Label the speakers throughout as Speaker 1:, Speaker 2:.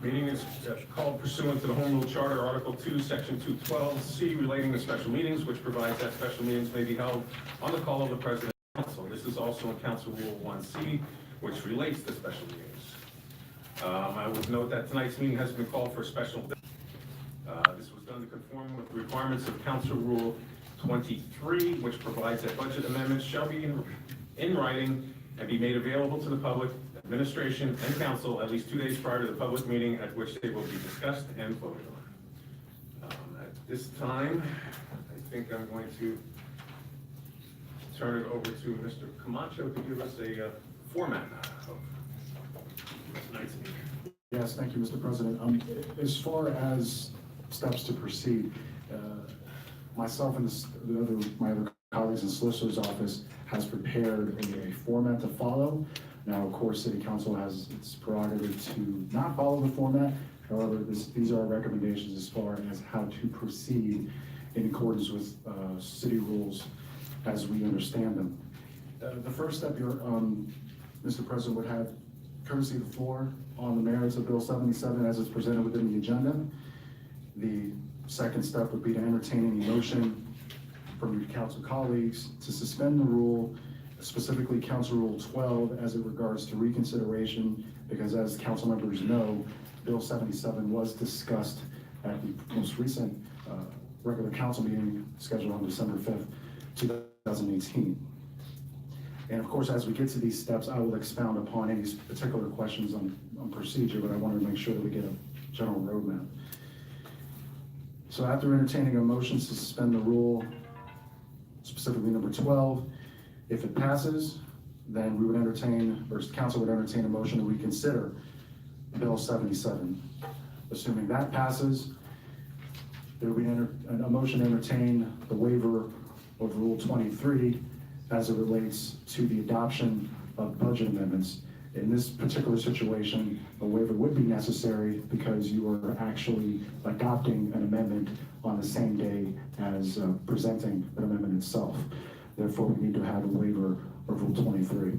Speaker 1: Meeting is called pursuant to the Home Rule Charter, Article 2, Section 212C, relating to special meetings, which provides that special meetings may be held on the call of the President of the Council. This is also in Council Rule 1C, which relates to special meetings. I would note that tonight's meeting has been called for a special. This was done to conform with the requirements of Council Rule 23, which provides that budget amendments shall be in writing and be made available to the public, administration, and council at least 2 days prior to the public meeting at which they will be discussed and voted on. At this time, I think I'm going to turn it over to Mr. Camacho to give us a format of tonight's meeting.
Speaker 2: Yes, thank you, Mr. President. As far as steps to proceed, myself and my other colleagues in the Solicitor's Office has prepared a format to follow. Now, of course, City Council has its prerogative to not follow the format. However, these are recommendations as far as how to proceed in accordance with city rules as we understand them. The first step here, Mr. President, would have courtesy of the floor on the merits of Bill 77 as it's presented within the agenda. The second step would be to entertain any motion from your council colleagues to suspend the rule, specifically Council Rule 12 as it regards to reconsideration, because as council members know, Bill 77 was discussed at the most recent regular council meeting scheduled on December 5th, 2018. And of course, as we get to these steps, I will expound upon any particular questions on procedure, but I wanted to make sure that we get a general roadmap. So after entertaining a motion to suspend the rule, specifically number 12, if it passes, then we would entertain, or council would entertain a motion to reconsider Bill 77. Assuming that passes, there would be a motion to entertain the waiver of Rule 23 as it relates to the adoption of budget amendments. In this particular situation, a waiver would be necessary because you are actually adopting an amendment on the same day as presenting an amendment itself. Therefore, we need to have a waiver of Rule 23.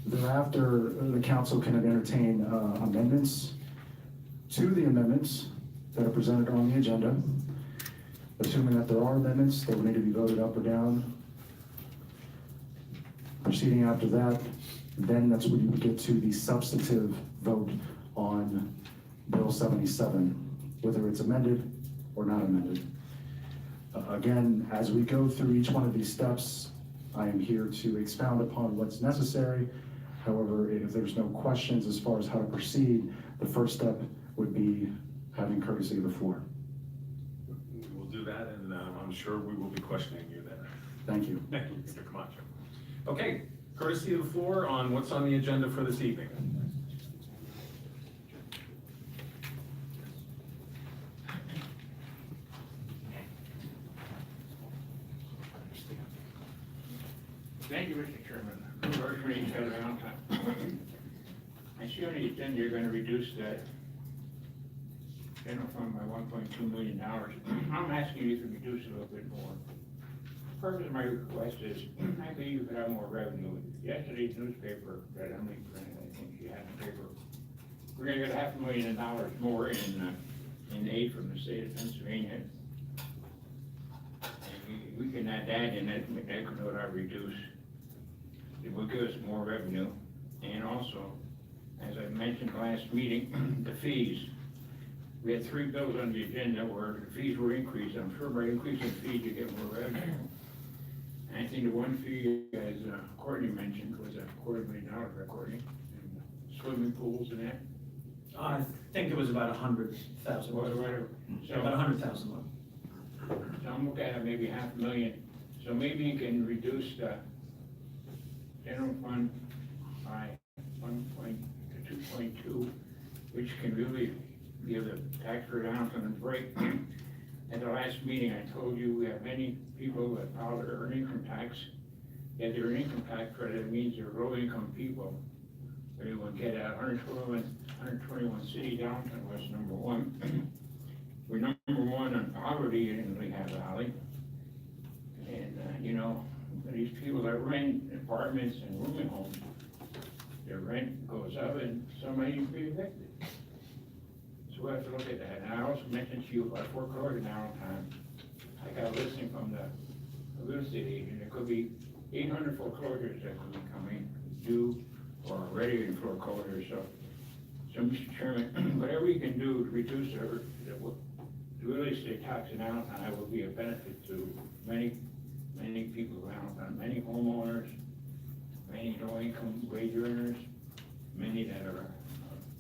Speaker 2: Thereafter, the council can entertain amendments to the amendments that are presented on the agenda. Assuming that there are amendments, they will need to be voted up or down. Proceeding after that, then that's when you get to the substantive vote on Bill 77, whether it's amended or not amended. Again, as we go through each one of these steps, I am here to expound upon what's necessary. However, if there's no questions as far as how to proceed, the first step would be having courtesy of the floor.
Speaker 1: We will do that, and I'm sure we will be questioning you there.
Speaker 2: Thank you.
Speaker 1: Thank you, Mr. Camacho. Okay, courtesy of the floor on what's on the agenda for this evening.
Speaker 3: Thank you, Mr. Chairman. I see on the agenda you're going to reduce that general fund by $1.2 million. I'm asking you to reduce it a little bit more. The purpose of my request is I think you could have more revenue. Yesterday's newspaper that Emily printed, I think she had in the paper, we're going to get $500,000 more in aid from the state of Pennsylvania. And we can add that in, that could reduce. It will give us more revenue. And also, as I mentioned last meeting, the fees. We had 3 bills on the agenda where the fees were increased. I'm sure by increasing fees you get more revenue. And I think the one fee, as Courtney mentioned, was $250,000 for Courtney, and swimming pools and that.
Speaker 4: I think it was about 100,000.
Speaker 3: Whatever. So
Speaker 4: About 100,000.
Speaker 3: So I'm looking at maybe $500,000. So maybe you can reduce the general fund by 1 to 2.2, which can really give the tax reduction and break. At the last meeting, I told you we have many people that file their earned income tax. Get their income tax credit means they're low income people. They will get a 121 city downtown was number 1. We're number 1 on poverty in Lehigh Valley. And you know, these people that rent apartments and rooming homes, their rent goes up and somebody will be evicted. So we have to look at that. And I also mentioned to you about foreclosure now time. I got a listing from the real estate agent. There could be 800 foreclosures that could be coming due or already in foreclosure. So Mr. Chairman, whatever you can do to reduce the real estate tax in Allentown will be a benefit to many people around town, many homeowners, many low-income wage earners, many that are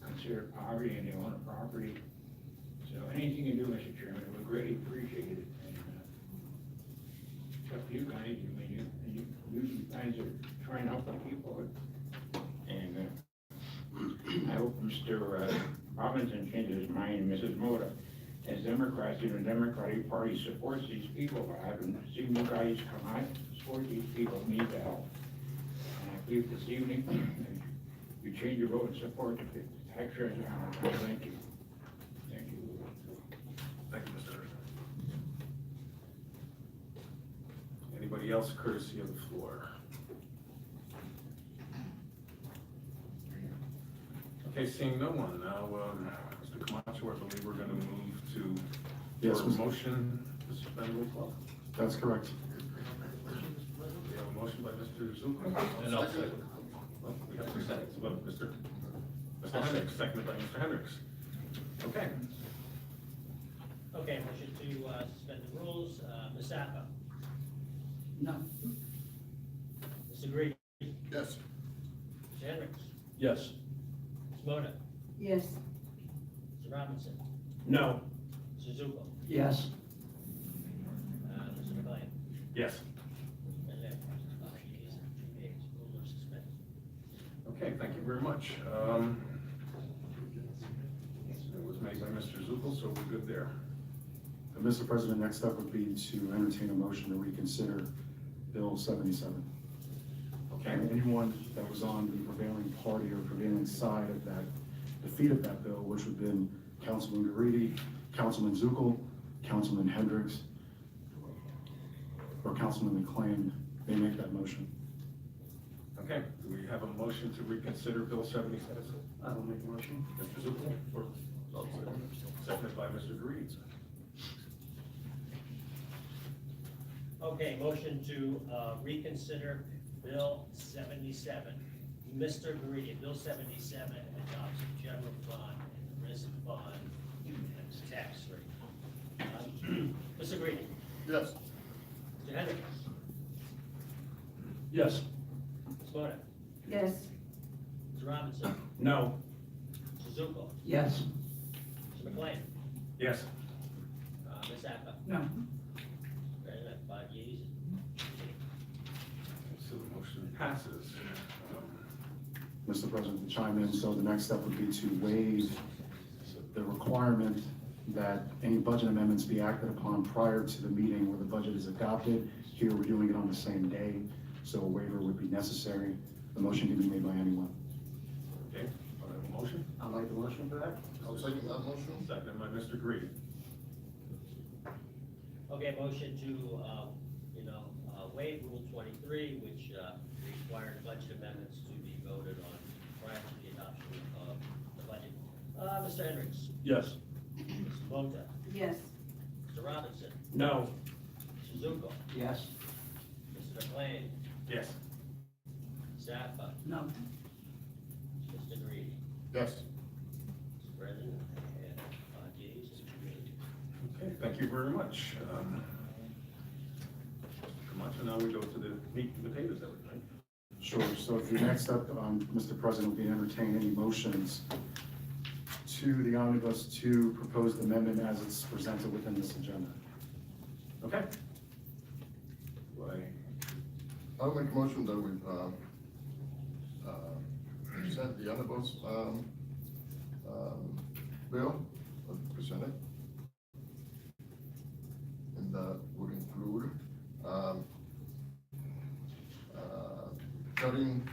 Speaker 3: considered poverty and they own a property. So anything you do, Mr. Chairman, we greatly appreciate it. And it's up to you guys. I mean, you guys are trying to help the people. And I hope Mr. Robinson changes his mind, and Mrs. Moda. As Democrats, the Democratic Party supports these people, but I haven't seen you guys come out, support these people, need the help. And I believe this evening, you change your vote and support the taxpayers. Thank you. Thank you.
Speaker 1: Thank you, Mr. Hirsch. Anybody else courtesy of the floor? Okay, seeing no one, now, Mr. Camacho, I believe we're gonna move to
Speaker 2: Yes,
Speaker 1: your
Speaker 2: Mr.
Speaker 1: motion to suspend rule 12.
Speaker 2: That's correct.
Speaker 1: We have a motion by Mr. Zuko. And I'll second. Well, we have 2 seconds, well, Mr. Hendricks, seconded by Mr. Hendricks. Okay,
Speaker 5: Okay, motion to suspend the rules, Ms. Zappa?
Speaker 6: No.
Speaker 5: Mr. Green?
Speaker 6: Yes.
Speaker 5: Mr. Hendricks?
Speaker 4: Yes.
Speaker 5: Ms. Moda?
Speaker 6: Yes.
Speaker 5: Mr. Robinson?
Speaker 4: No.
Speaker 5: Mr. Zuko?
Speaker 6: Yes.
Speaker 5: Mr. McLean?
Speaker 1: yes,
Speaker 5: And then, yeas, 2 nays, rules are suspended.
Speaker 1: okay, thank you very much. It was made by Mr. Zuko, so we're good there.
Speaker 2: Mr. President, next step would be to entertain a motion to reconsider Bill 77.
Speaker 1: Okay,
Speaker 2: And anyone that was on the prevailing party or prevailing side of that defeat of that bill, which would have been Councilman Garidi, Councilman Zukel, Councilman Hendricks, or Councilman McLean, they make that motion.
Speaker 1: okay, do we have a motion to reconsider Bill 77?
Speaker 4: I will make a motion.
Speaker 1: Mr. Zuko, or, seconded by Mr. Green.
Speaker 5: Okay, motion to reconsider Bill 77. Mr. Garidi, Bill 77 adopts the general fund and the resident fund and the tax rate. Mr. Garidi?
Speaker 6: Yes.
Speaker 5: Mr. Hendricks?
Speaker 4: Yes.
Speaker 5: Ms. Moda?
Speaker 6: Yes.
Speaker 5: Mr. Robinson?
Speaker 4: No.
Speaker 5: Mr. Zuko?
Speaker 6: Yes.
Speaker 5: Mr. McLean?
Speaker 1: Yes,
Speaker 5: Ms. Zappa?
Speaker 6: No.
Speaker 5: Very good, 5 yeas.
Speaker 1: so the motion passes.
Speaker 2: Mr. President, to chime in, so the next step would be to waive the requirement that any budget amendments be acted upon prior to the meeting where the budget is adopted. Here, we're doing it on the same day, so a waiver would be necessary. The motion can be made by anyone.
Speaker 1: Okay, I have a motion,
Speaker 4: I'll make the motion for that.
Speaker 6: I'll second that motion.
Speaker 1: seconded by Mr. Green.
Speaker 5: Okay, motion to, waive Rule 23, which required budget amendments to be voted on prior to the adoption of the budget. Mr. Hendricks?
Speaker 4: Yes.
Speaker 5: Ms. Mota?
Speaker 6: Yes.
Speaker 5: Mr. Robinson?
Speaker 4: No.
Speaker 5: Mr. Zuko?
Speaker 6: Yes.
Speaker 5: Mr. McLean?
Speaker 1: Yes,
Speaker 5: Zappa?
Speaker 6: No.
Speaker 5: Mr. Green?
Speaker 6: Yes.
Speaker 5: Mr. President, I have 5 yeas and 2 nays.
Speaker 1: okay, thank you very much. Camacho, now we go to the meat and potatoes of it, right?
Speaker 2: Sure, so the next step, Mr. President, will be to entertain any motions to the Omnibus 2 proposed amendment as it's presented within this agenda.
Speaker 1: Okay. Why,
Speaker 6: I'll make a motion that we, present the omnibus, bill presented. And that would include, cutting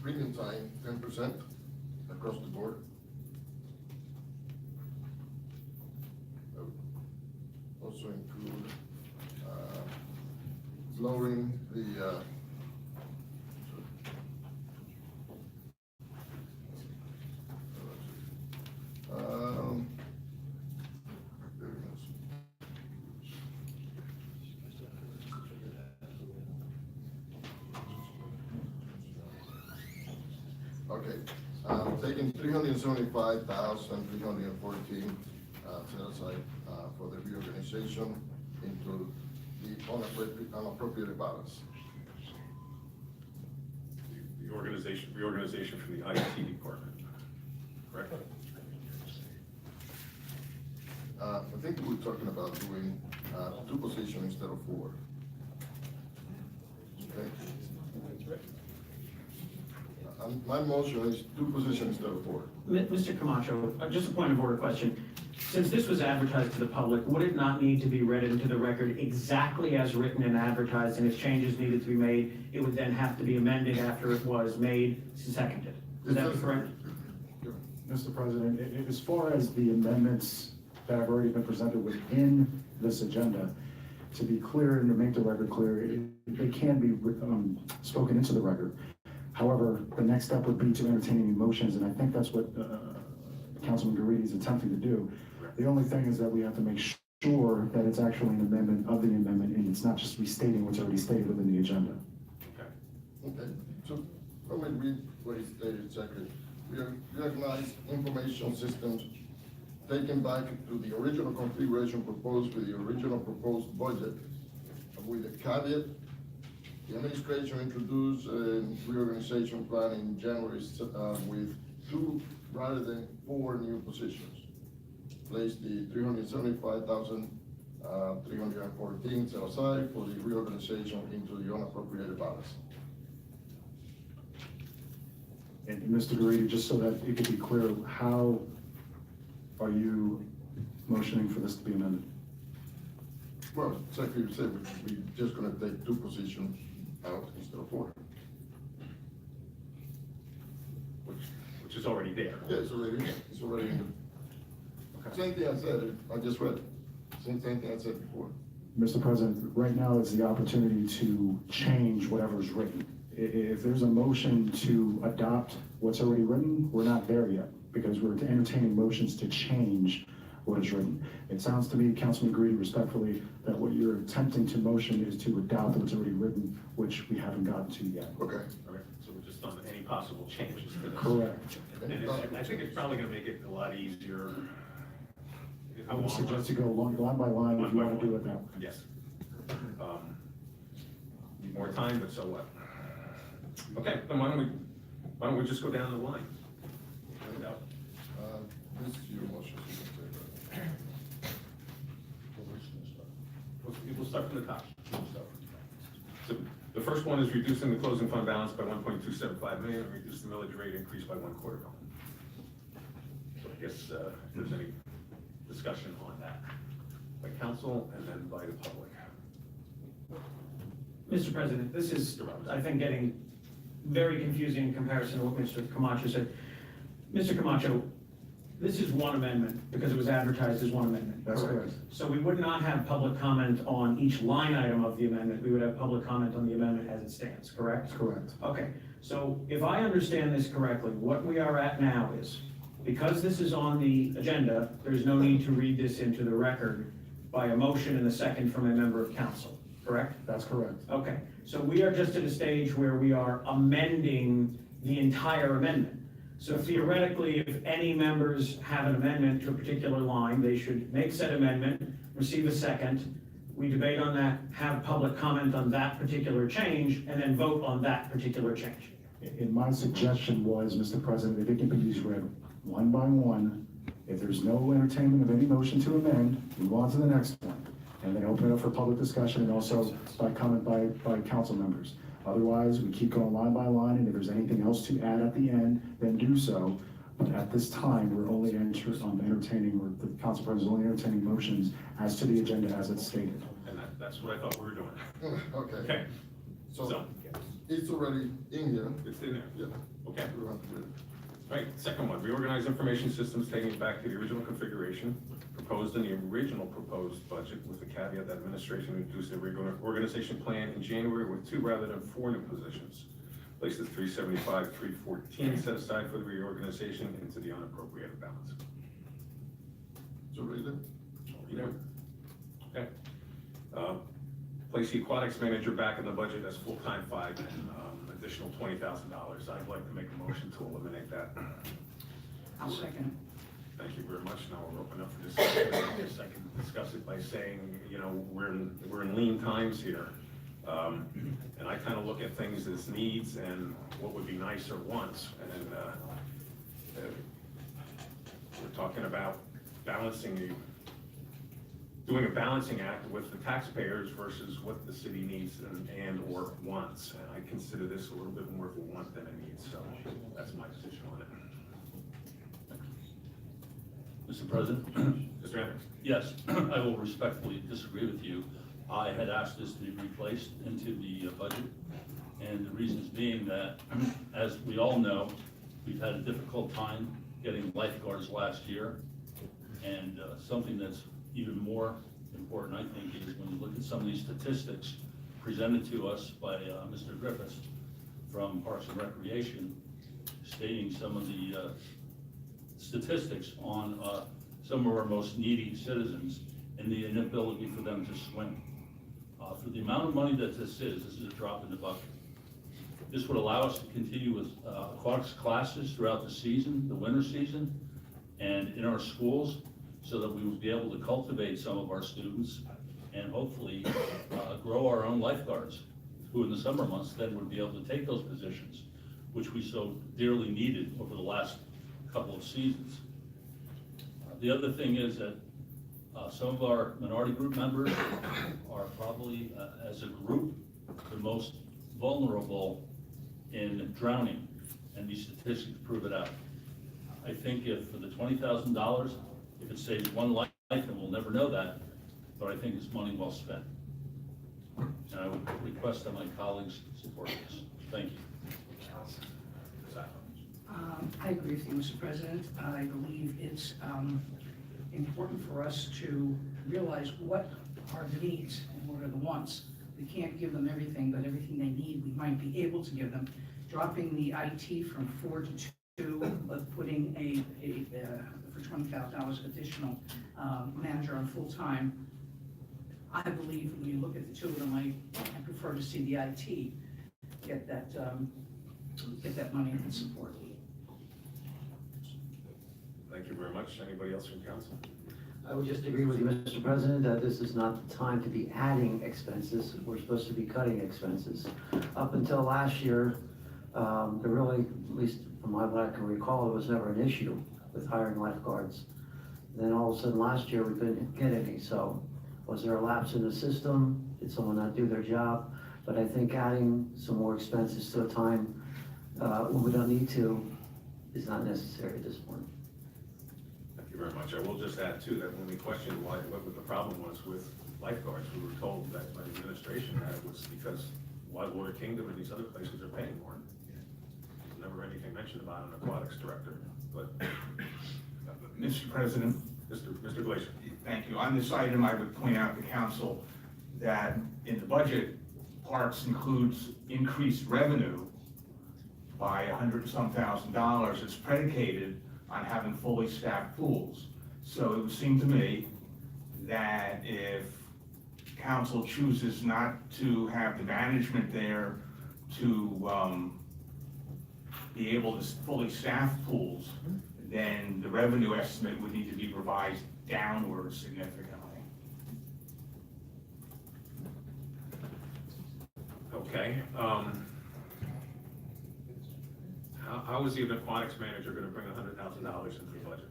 Speaker 6: premium time 10% across the board. That would also include, lowering the, Okay, taking 375,314 set aside for the reorganization into the unappropriated balance.
Speaker 1: The reorganization from the IT department, correct?
Speaker 6: I think we were talking about doing 2 positions instead of 4. Okay? My motion is 2 positions instead of 4.
Speaker 4: Mr. Camacho, just a point of order question. Since this was advertised to the public, would it not need to be read into the record exactly as written and advertised? And if changes needed to be made, it would then have to be amended after it was made and seconded? Is that correct?
Speaker 2: Mr. President, as far as the amendments that have already been presented within this agenda, to be clear and to make the record clear, it can be spoken into the record. However, the next step would be to entertain any motions, and I think that's what Councilman Garidi is attempting to do. The only thing is that we have to make sure that it's actually an amendment of the amendment, and it's not just restating what's already stated within the agenda.
Speaker 6: Okay, so let me read what he stated exactly. We recognize information systems taken back to the original configuration proposed with the original proposed budget, with the caveat, the administration introduced a reorganization plan in January with 2 rather than 4 new positions. Place the 375,314 set aside for the reorganization into the unappropriated balance.
Speaker 2: And Mr. Garidi, just so that it could be clear, how are you motioning for this to be amended?
Speaker 6: Well, Secretary said we're just gonna take 2 positions out instead of 4.
Speaker 1: Which is already there.
Speaker 6: Yeah, it's already in the, same thing I said, I just read, same thing I said before.
Speaker 2: Mr. President, right now is the opportunity to change whatever's written. If there's a motion to adopt what's already written, we're not there yet, because we're entertaining motions to change what is written. It sounds to me, Councilman Greedy, respectfully, that what you're attempting to motion is to adopt what's already written, which we haven't gotten to yet.
Speaker 6: Okay.
Speaker 1: All right, so we're just on any possible changes to this.
Speaker 2: Correct.
Speaker 1: And I think it's probably gonna make it a lot easier.
Speaker 2: I would suggest to go line by line if you want to do it that way.
Speaker 1: Yes. Need more time, but so what? Okay, then why don't we just go down the line?
Speaker 6: This is your motion.
Speaker 1: We'll start from the top. So the first one is reducing the closing fund balance by 1.275 million, and reduce the millage rate increase by 1/4 million. So I guess if there's any discussion on that by council and then by the public.
Speaker 4: Mr. President, this is, I think, getting very confusing in comparison to what Mr. Camacho said. Mr. Camacho, this is one amendment because it was advertised as one amendment.
Speaker 2: That's correct.
Speaker 4: So we would not have public comment on each line item of the amendment. We would have public comment on the amendment as it stands, correct?
Speaker 2: Correct.
Speaker 4: Okay, so if I understand this correctly, what we are at now is, because this is on the agenda, there's no need to read this into the record by a motion and a second from a member of council, correct?
Speaker 2: That's correct.
Speaker 4: Okay, so we are just at a stage where we are amending the entire amendment. So theoretically, if any members have an amendment to a particular line, they should make said amendment, receive a second, we debate on that, have public comment on that particular change, and then vote on that particular change.
Speaker 2: And my suggestion was, Mr. President, if it can be read one by one, if there's no entertainment of any motion to amend, move on to the next one. And then open it up for public discussion and also by comment by council members. Otherwise, we keep going line by line, and if there's anything else to add at the end, then do so. But at this time, we're only entertaining, or the council president is only entertaining motions as to the agenda as it's stated.
Speaker 1: And that's what I thought we were doing.
Speaker 6: Okay,
Speaker 1: Okay,
Speaker 6: so
Speaker 1: so
Speaker 6: it's already in here.
Speaker 1: it's in there.
Speaker 6: Yeah.
Speaker 1: Okay.
Speaker 6: We don't have to do it.
Speaker 1: All right, second one, reorganize information systems, taking it back to the original configuration proposed in the original proposed budget, with the caveat that administration introduced a reorganization plan in January with 2 rather than 4 new positions. Place the 375,314 set aside for the reorganization into the unappropriated balance.
Speaker 6: It's already there.
Speaker 1: You know? Okay. Place the aquatics manager back in the budget as full-time 5 and additional $20,000. I'd like to make a motion to eliminate that.
Speaker 7: I'll second
Speaker 1: Thank you very much. Now we'll open up for discussion. I guess I can discuss it by saying, you know, we're in lean times here. And I kind of look at things as needs and what would be nice or wants. And we're talking about doing a balancing act with the taxpayers versus what the city needs and or wants. And I consider this a little bit more of a want than a need, so that's my position on it.
Speaker 8: Mr. President?
Speaker 1: Mr. Anderson?
Speaker 8: Yes, I will respectfully disagree with you. I had asked this to be replaced into the budget, and the reasons being that, as we all know, we've had a difficult time getting lifeguards last year, and something that's even more important, I think, is when you look at some of these statistics presented to us by Mr. Griffiths from Parks and Recreation, stating some of the statistics on some of our most needy citizens and the inability for them to swim. For the amount of money that this is a drop in the bucket. This would allow us to continue with aquatics classes throughout the season, the winter season, and in our schools, so that we would be able to cultivate some of our students and hopefully grow our own lifeguards, who in the summer months then would be able to take those positions, which we so dearly needed over the last couple of seasons. The other thing is that some of our minority group members are probably, as a group, the most vulnerable in drowning, and these statistics prove it out. I think if for the $20,000, if it saves one life, and we'll never know that, but I think it's money well spent. And I would request that my colleagues support this. Thank you.
Speaker 7: I agree with you, Mr. President. I believe it's important for us to realize what are the needs and what are the wants. We can't give them everything, but everything they need, we might be able to give them. Dropping the IT from 4 to 2, but putting for $20,000 additional manager on full-time. I believe when you look at the two of them, I prefer to see the IT get that money and support.
Speaker 1: Thank you very much. Anybody else from council?
Speaker 9: I would just agree with you, Mr. President, that this is not the time to be adding expenses. We're supposed to be cutting expenses. Up until last year, there really, at least from what I can recall, there was never an issue with hiring lifeguards. Then all of a sudden last year, we couldn't get any. So was there a lapse in the system? Did someone not do their job? But I think adding some more expenses to a time when we don't need to is not necessary at this point.
Speaker 1: Thank you very much. I will just add too, that when we questioned what the problem was with lifeguards, we were told that by the administration that it was because Whitewater Kingdom and these other places are paying more. There's never anything mentioned about an aquatics director, but.
Speaker 10: Mr. President.
Speaker 1: Mr. Glacier.
Speaker 10: Thank you. On this item, I would point out to council that in the budget, Parks includes increased revenue by $100-some thousand. It's predicated on having fully staffed pools. So it would seem to me that if council chooses not to have the management there to be able to fully staff pools, then the revenue estimate would need to be revised downward significantly.
Speaker 1: Okay. How is the aquatics manager going to bring $100,000 into the budget?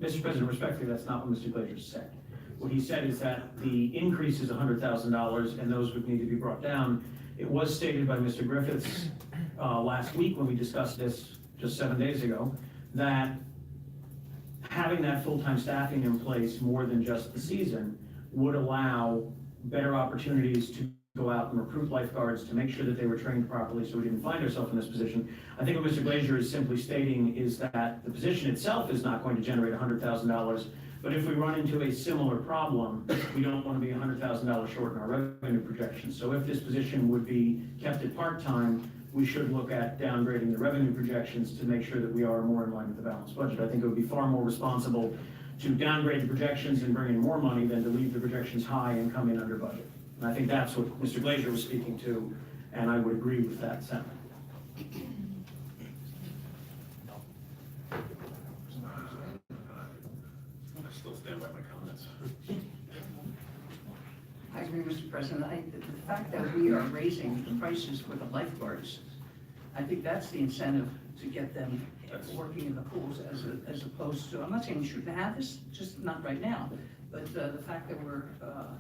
Speaker 4: Mr. President, respectfully, that's not what Mr. Glazer said. What he said is that the increase is $100,000 and those would need to be brought down. It was stated by Mr. Griffiths last week when we discussed this just 7 days ago, that having that full-time staffing in place more than just the season would allow better opportunities to go out and recruit lifeguards to make sure that they were trained properly so we didn't find ourselves in this position. I think what Mr. Glazer is simply stating is that the position itself is not going to generate $100,000, but if we run into a similar problem, we don't want to be $100,000 short in our revenue projections. So if this position would be kept at part-time, we should look at downgrading the revenue projections to make sure that we are more in line with the balanced budget. I think it would be far more responsible to downgrade the projections and bring in more money than to leave the projections high and come in under budget. And I think that's what Mr. Glazer was speaking to, and I would agree with that sentiment.
Speaker 1: I still stand by my comments.
Speaker 7: I agree, Mr. President. The fact that we are raising the prices for the lifeguards, I think that's the incentive to get them working in the pools as opposed to, I'm not saying we shouldn't have this, just not right now. But the fact that we're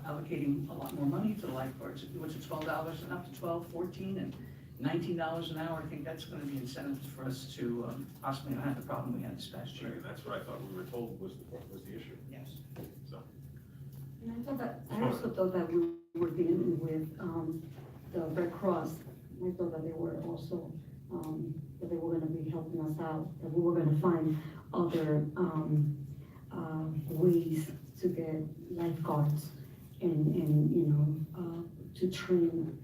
Speaker 7: allocating a lot more money to the lifeguards, what's it, $12 and up to 12, 14, and $19 an hour, I think that's gonna be incentives for us to possibly not have the problem we had this past year.
Speaker 1: And that's what I thought we were told was the issue,
Speaker 7: Yes.
Speaker 1: so.
Speaker 11: And I also thought that we were dealing with, the Red Cross. I thought that they were also, that they were gonna be helping us out, that we were gonna find other, ways to get lifeguards and, to train,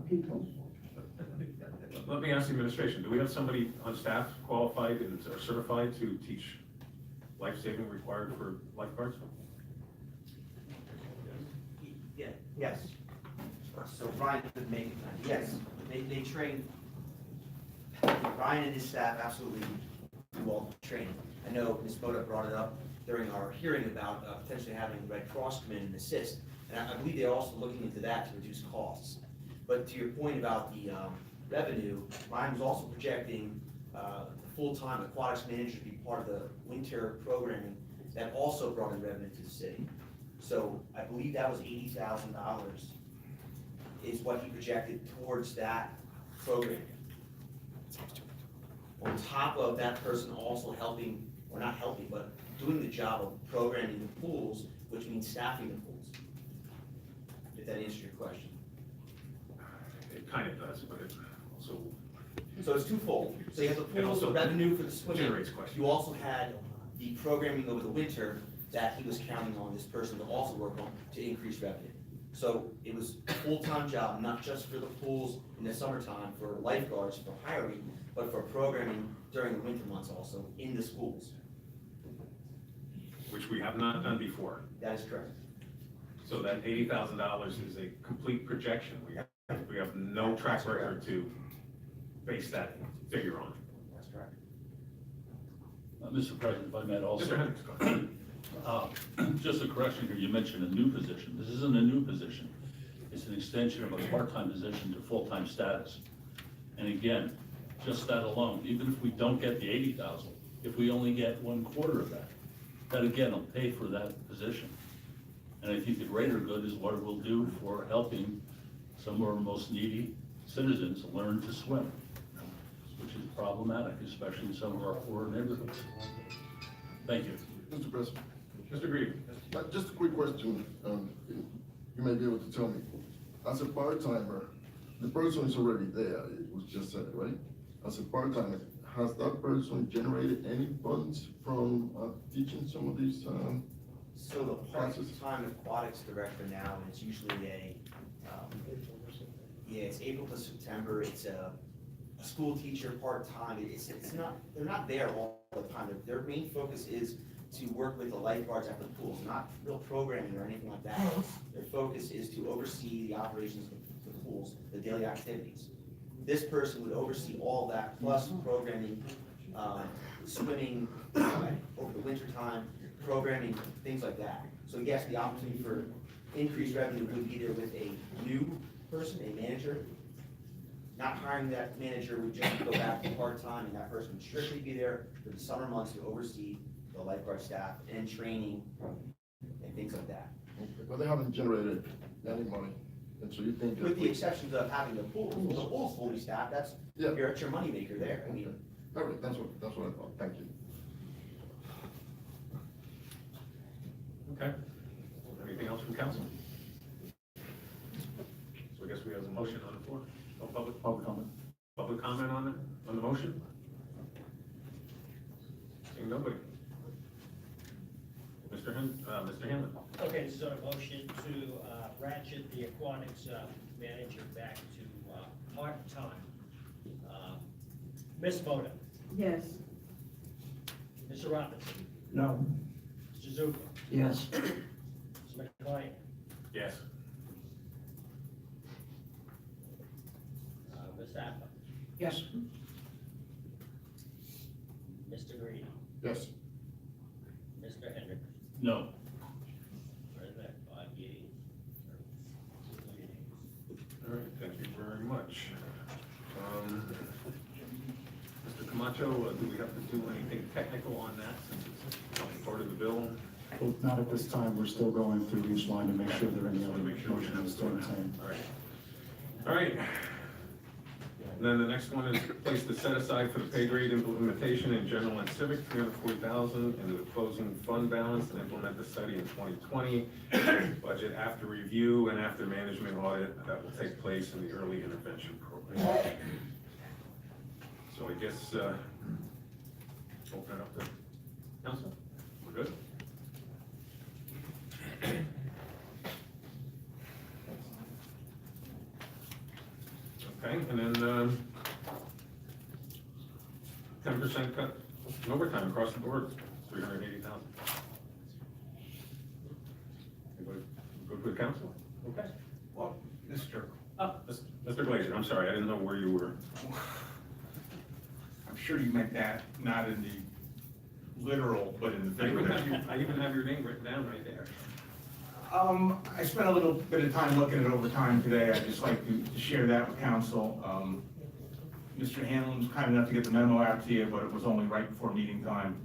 Speaker 11: people.
Speaker 1: Let me ask the administration, do we have somebody on staff qualified and or certified to teach life-saving required for lifeguards?
Speaker 12: Yeah, yes. So Ryan could make, yes, they train, Ryan and his staff absolutely do all the training. I know Ms. Boda brought it up during our hearing about potentially having Red Cross come in and assist. And I believe they're also looking into that to reduce costs. But to your point about the revenue, Ryan was also projecting the full-time aquatics manager to be part of the winter programming that also brought in revenue to the city. So I believe that was $80,000 is what he projected towards that program. On top of that person also helping, or not helping, but doing the job of programming the pools, which means staffing the pools. If that answers your question.
Speaker 1: It kind of does, but it also
Speaker 12: So it's twofold. So you have the
Speaker 1: It
Speaker 12: pools,
Speaker 1: also
Speaker 12: the revenue for the swimming.
Speaker 1: generates questions.
Speaker 12: You also had the programming over the winter that he was counting on this person to also work on to increase revenue. So it was a full-time job, not just for the pools in the summertime, for lifeguards, for hiring, but for programming during the winter months also in the schools.
Speaker 1: which we have not done before.
Speaker 12: That is correct.
Speaker 1: So that $80,000 is a complete projection. We have no track record to base that figure on.
Speaker 12: That's correct.
Speaker 8: Mr. President, if I might also.
Speaker 1: Mr. Hendricks, go ahead.
Speaker 8: Just a correction here, you mentioned a new position. This isn't a new position. It's an extension of a part-time position to full-time status. And again, just that alone, even if we don't get the 80,000, if we only get 1/4 of that, that again will pay for that position. And I think the greater good is what it will do for helping some of our most needy citizens learn to swim, which is problematic, especially in some of our poorer neighborhoods. Thank you.
Speaker 6: Mr. President,
Speaker 1: Mr. Greavy.
Speaker 6: just a quick question, you may be able to tell me. As a part-timer, the person is already there, it was just said, right? As a part-timer, has that person generated any funds from teaching some of these?
Speaker 12: So the part-time aquatics director now, and it's usually it's April to September, it's a school teacher part-time, it's not, they're not there all the time, their main focus is to work with the lifeguards at the pools, not real programming or anything like that. Their focus is to oversee the operations of the pools, the daily activities. This person would oversee all that, plus programming, swimming over the winter time, programming, things like that. So yes, the opportunity for increased revenue would be there with a new person, a manager. Not hiring that manager would just go back to part-time, and that person would strictly be there for the summer months to oversee the lifeguard staff and training and things like that.
Speaker 6: But they haven't generated any money, and so you think.
Speaker 12: With the exceptions of having the pool's fully staffed, that's,
Speaker 6: Yeah.
Speaker 12: you're at your moneymaker there. I mean,
Speaker 6: All right, that's what I thought, thank you.
Speaker 1: Okay. Anything else from council? So I guess we have a motion on the floor. No public comment? Public comment on the motion? Seeing nobody. Mr. Hanlon.
Speaker 5: Okay, this is on a motion to ratchet the aquatics manager back to part-time. Ms. Moda,
Speaker 11: Yes.
Speaker 5: Mr. Robinson,
Speaker 4: No.
Speaker 5: Mr. Zupa,
Speaker 9: Yes.
Speaker 5: Mr. McLean,
Speaker 1: Yes.
Speaker 5: Ms. Appa.
Speaker 7: Yes.
Speaker 5: Mr. Green,
Speaker 6: Yes.
Speaker 5: Mr. Hendrick,
Speaker 8: No.
Speaker 5: President, 5 yeas.
Speaker 1: All right, thank you very much. Mr. Camacho, do we have to do anything technical on that since it's not part of the bill?
Speaker 2: Well, not at this time, we're still going through each line to make sure there are any other
Speaker 1: Make sure we
Speaker 2: motions
Speaker 1: have
Speaker 2: still the same.
Speaker 1: All right. All right. And then the next one is place to set aside for the pay grade implementation in general and civic, $340,000 into the closing fund balance and implement the study in 2020. Budget after review and after management audit that will take place in the early intervention program. So I guess, open it up to council. We're good? Okay, and then, 10% cut in overtime across the board, 380,000. Anybody good with council? Okay.
Speaker 10: Well, Mr.
Speaker 1: Mr. Glazer, I'm sorry, I didn't know where you were.
Speaker 10: I'm sure you meant that, not in the literal, but in the figurative.
Speaker 1: I even have your name written down right there.
Speaker 10: I spent a little bit of time looking at overtime today. I'd just like to share that with council. Mr. Hanlon was kind enough to get the memo out to you, but it was only right before meeting time.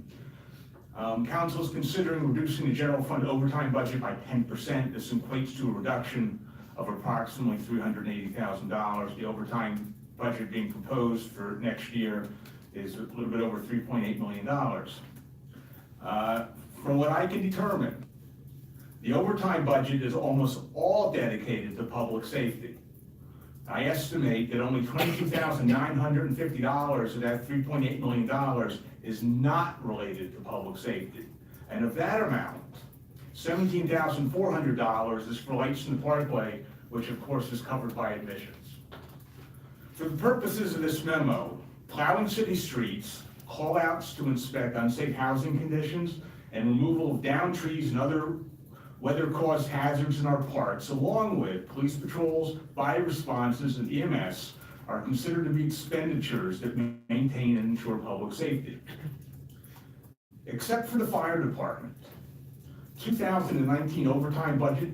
Speaker 10: Council is considering reducing the general fund overtime budget by 10%. This equates to a reduction of approximately $380,000. The overtime budget being proposed for next year is a little bit over $3.8 million. From what I can determine, the overtime budget is almost all dedicated to public safety. I estimate that only $22,950 of that $3.8 million is not related to public safety. And of that amount, $17,400 is for lights in the parkway, which of course is covered by admissions. For the purposes of this memo, plowing city streets, call-outs to inspect unsafe housing conditions, and removal of downed trees and other weather-caused hazards in our parks, along with police patrols, fire responses, and EMS, are considered to be expenditures that maintain and ensure public safety. Except for the fire department, 2019 overtime budget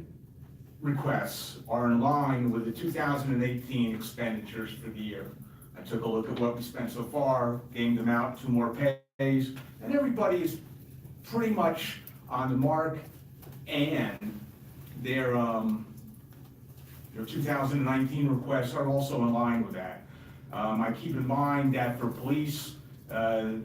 Speaker 10: requests are in line with the 2018 expenditures for the year. I took a look at what we spent so far, gamed them out 2 more pays, and everybody is pretty much on the mark, and their 2019 requests are also in line with that. I keep in mind that for police, their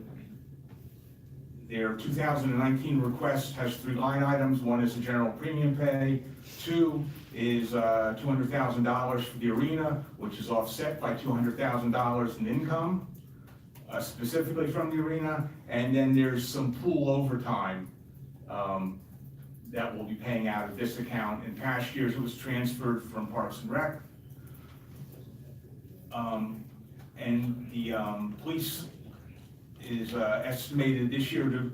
Speaker 10: 2019 request has 3 line items. 1 is the general premium pay, 2 is $200,000 for the arena, which is offset by $200,000 in income, specifically from the arena, and then there's some pool overtime that we'll be paying out of this account. In past years, it was transferred from Parks and Rec. And the police is estimated this year to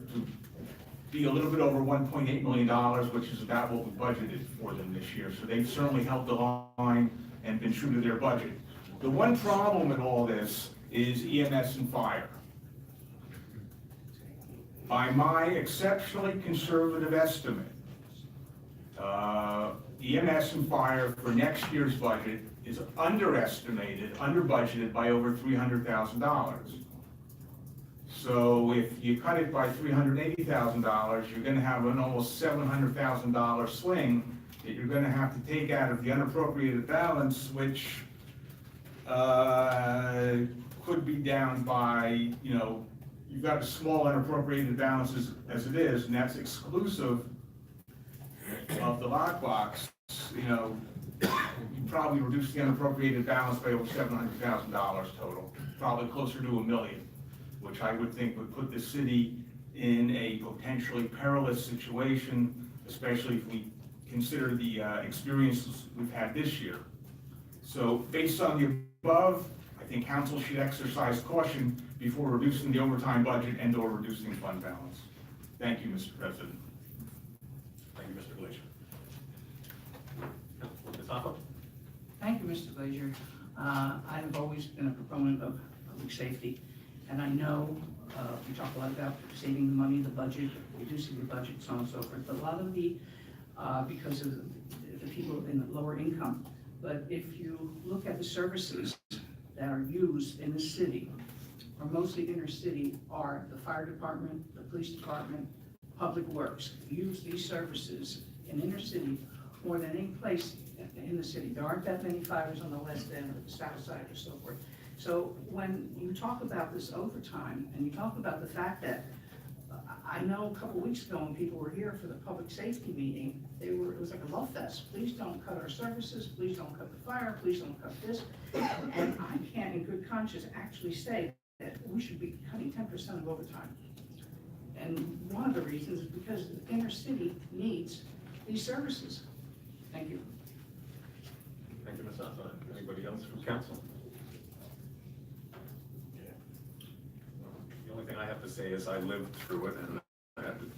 Speaker 10: be a little bit over $1.8 million, which is about what we budgeted for them this year. So they've certainly held the line and been true to their budget. The one problem in all this is EMS and fire. By my exceptionally conservative estimate, EMS and fire for next year's budget is under budgeted by over $300,000. So if you cut it by $380,000, you're gonna have an almost $700,000 swing that you're gonna have to take out of the unappropriated balance, which could be down by, you've got a small unappropriated balance as it is, and that's exclusive of the lockbox. You probably reduce the unappropriated balance by over $700,000 total, probably closer to $1 million, which I would think would put the city in a potentially perilous situation, especially if we consider the experiences we've had this year. So based on the above, I think council should exercise caution before reducing the overtime budget and/or reducing fund balance. Thank you, Mr. President.
Speaker 1: Thank you, Mr. Glazer. Ms. Hoffa?
Speaker 7: Thank you, Mr. Glazier. I have always been a proponent of public safety, and I know we talk a lot about saving the money, the budget, reducing the budget, so on and so forth, but a lot of the, because of the people in the lower income. But if you look at the services that are used in the city, or mostly inner city, are the fire department, the police department, public works. Use these services in inner city more than any place in the city. There aren't that many fires on the west end or the south side or so forth. So when you talk about this overtime, and you talk about the fact that, I know a couple weeks ago when people were here for the public safety meeting, it was like a love fest. Please don't cut our services, please don't cut the fire, please don't cut this. And I can't in good conscience actually say that we should be cutting 10% of overtime. And one of the reasons is because the inner city needs these services. Thank you.
Speaker 1: Thank you, Ms. Anton. Anybody else from council? The only thing I have to say is I lived through it and I had to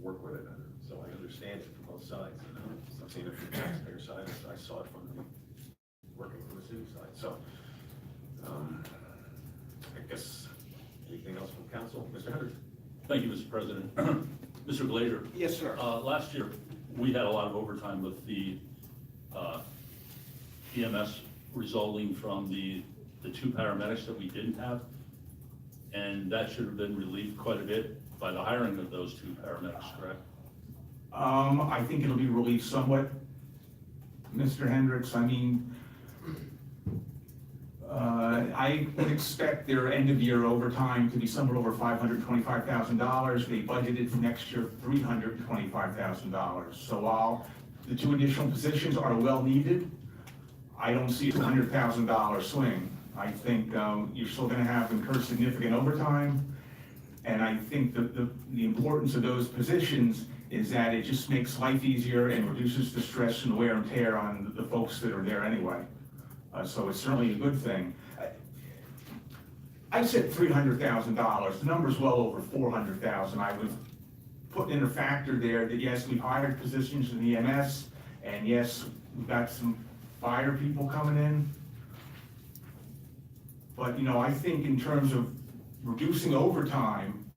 Speaker 1: work with it, and so I understand it from both sides. You know? So I've seen it from the taxpayer side, I saw it from the working from the city side. So I guess anything else from council, Mr. Hendricks?
Speaker 8: Thank you, Mr. President. Mr. Glazer.
Speaker 12: Yes, sir.
Speaker 8: Last year, we had a lot of overtime with the EMS resulting from the two paramedics that we didn't have. And that should have been relieved quite a bit by the hiring of those two paramedics, correct?
Speaker 10: I think it'll be relieved somewhat, Mr. Hendricks. I mean, I would expect their end of year overtime to be somewhere over $525,000. They budgeted for next year $325,000. So while the two additional positions are well needed, I don't see a $200,000 swing. I think you're still going to incur significant overtime. And I think the importance of those positions is that it just makes life easier and reduces the stress and wear and tear on the folks that are there anyway. So it's certainly a good thing. I said $300,000. The number's well over $400,000. I was putting in a factor there that yes, we've hired positions in EMS, and yes, we've got some fire people coming in. But, you know, I think in terms of reducing overtime,